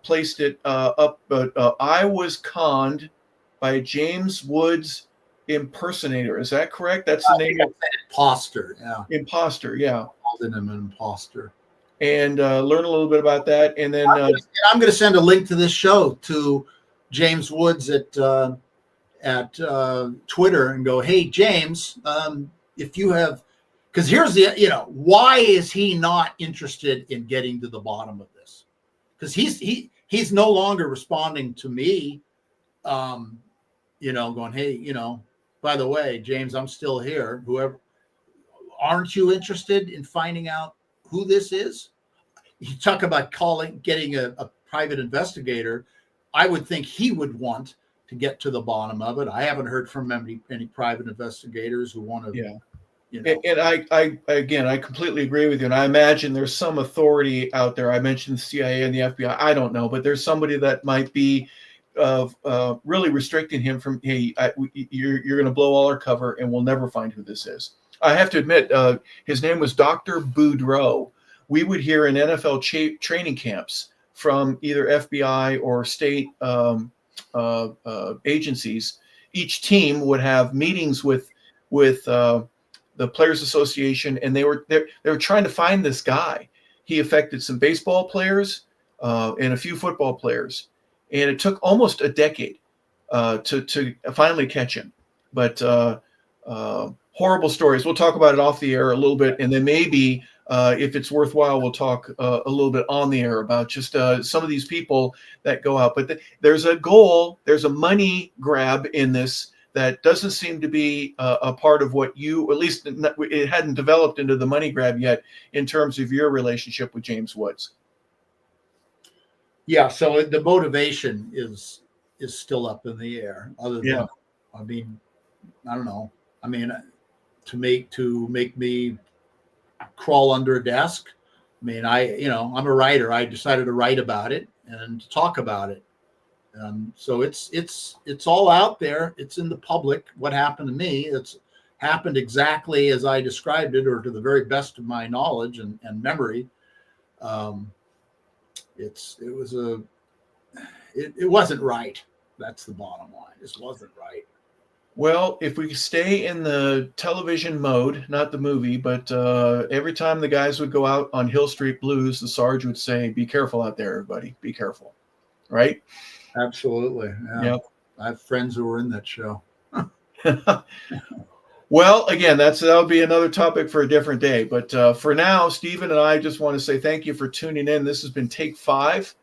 placed it up, but I was conned by a James Woods impersonator. Is that correct? That's the name. Imposter. Yeah. Imposter. Yeah. Called him an imposter. And learn a little bit about that. And then I'm going to send a link to this show to James Woods at Twitter and go, hey, James, if you have, because here's why is he not interested in getting to the bottom of this? Because he's no longer responding to me, going, hey, by the way, James, I'm still here. Whoever, aren't you interested in finding out who this is? You talk about getting a private investigator. I would think he would want to get to the bottom of it. I haven't heard from any private investigators who want to. Yeah. And I completely agree with you. And I imagine there's some authority out there. I mentioned the CIA and the FBI. I don't know, but there's somebody that might be really restricting him from, hey, you're going to blow all our cover and we'll never find who this is. I have to admit, his name was Dr. Boudreaux. We would hear in NFL training camps from either FBI or state agencies. Each team would have meetings with the Players Association, and they were trying to find this guy. He affected some baseball players and a few football players, and it took almost a decade to finally catch him. But horrible stories. We'll talk about it off the air a little bit, and then maybe if it's worthwhile, we'll talk a little bit on the air about just some of these people that go out. But there's a goal, there's a money grab in this that doesn't seem to be a part of what you, at least it hadn't developed into the money grab yet in terms of your relationship with James Woods. Yeah, so the motivation is still up in the air. Other than, I mean, I don't know. I mean, to make me crawl under a desk. I mean, I'm a writer. I decided to write about it and to talk about it. So it's all out there. It's in the public. What happened to me? It's happened exactly as I described it, or to the very best of my knowledge and memory. It wasn't right. That's the bottom line. This wasn't right. Well, if we stay in the television mode, not the movie, but every time the guys would go out on Hill Street Blues, the Sarge would say, "Be careful out there, everybody. Be careful." Right? Absolutely. Yeah. Yep. I have friends who were in that show. Well, again, that'll be another topic for a different day. But for now, Steven and I just want to say thank you for tuning in. This has been Take 5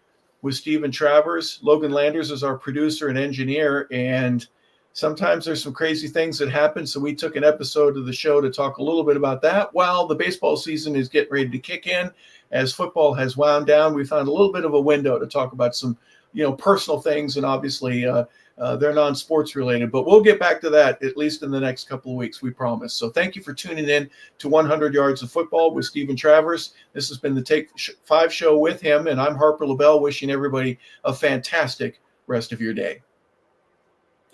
with Steven Travers. Logan Landers is our producer and engineer, and sometimes there's some crazy things that happen. So we took an episode of the show to talk a little bit about that. While the baseball season is getting ready to kick in, as football has wound down, we found a little bit of a window to talk about some, personal things, and obviously they're non-sports related, but we'll get back to that at least in the next couple of weeks, we promise. So thank you for tuning in to 100 Yards of Football with Steven Travers. This has been the Take 5 show with him, and I'm Harper Lebel, wishing everybody a fantastic rest of your day.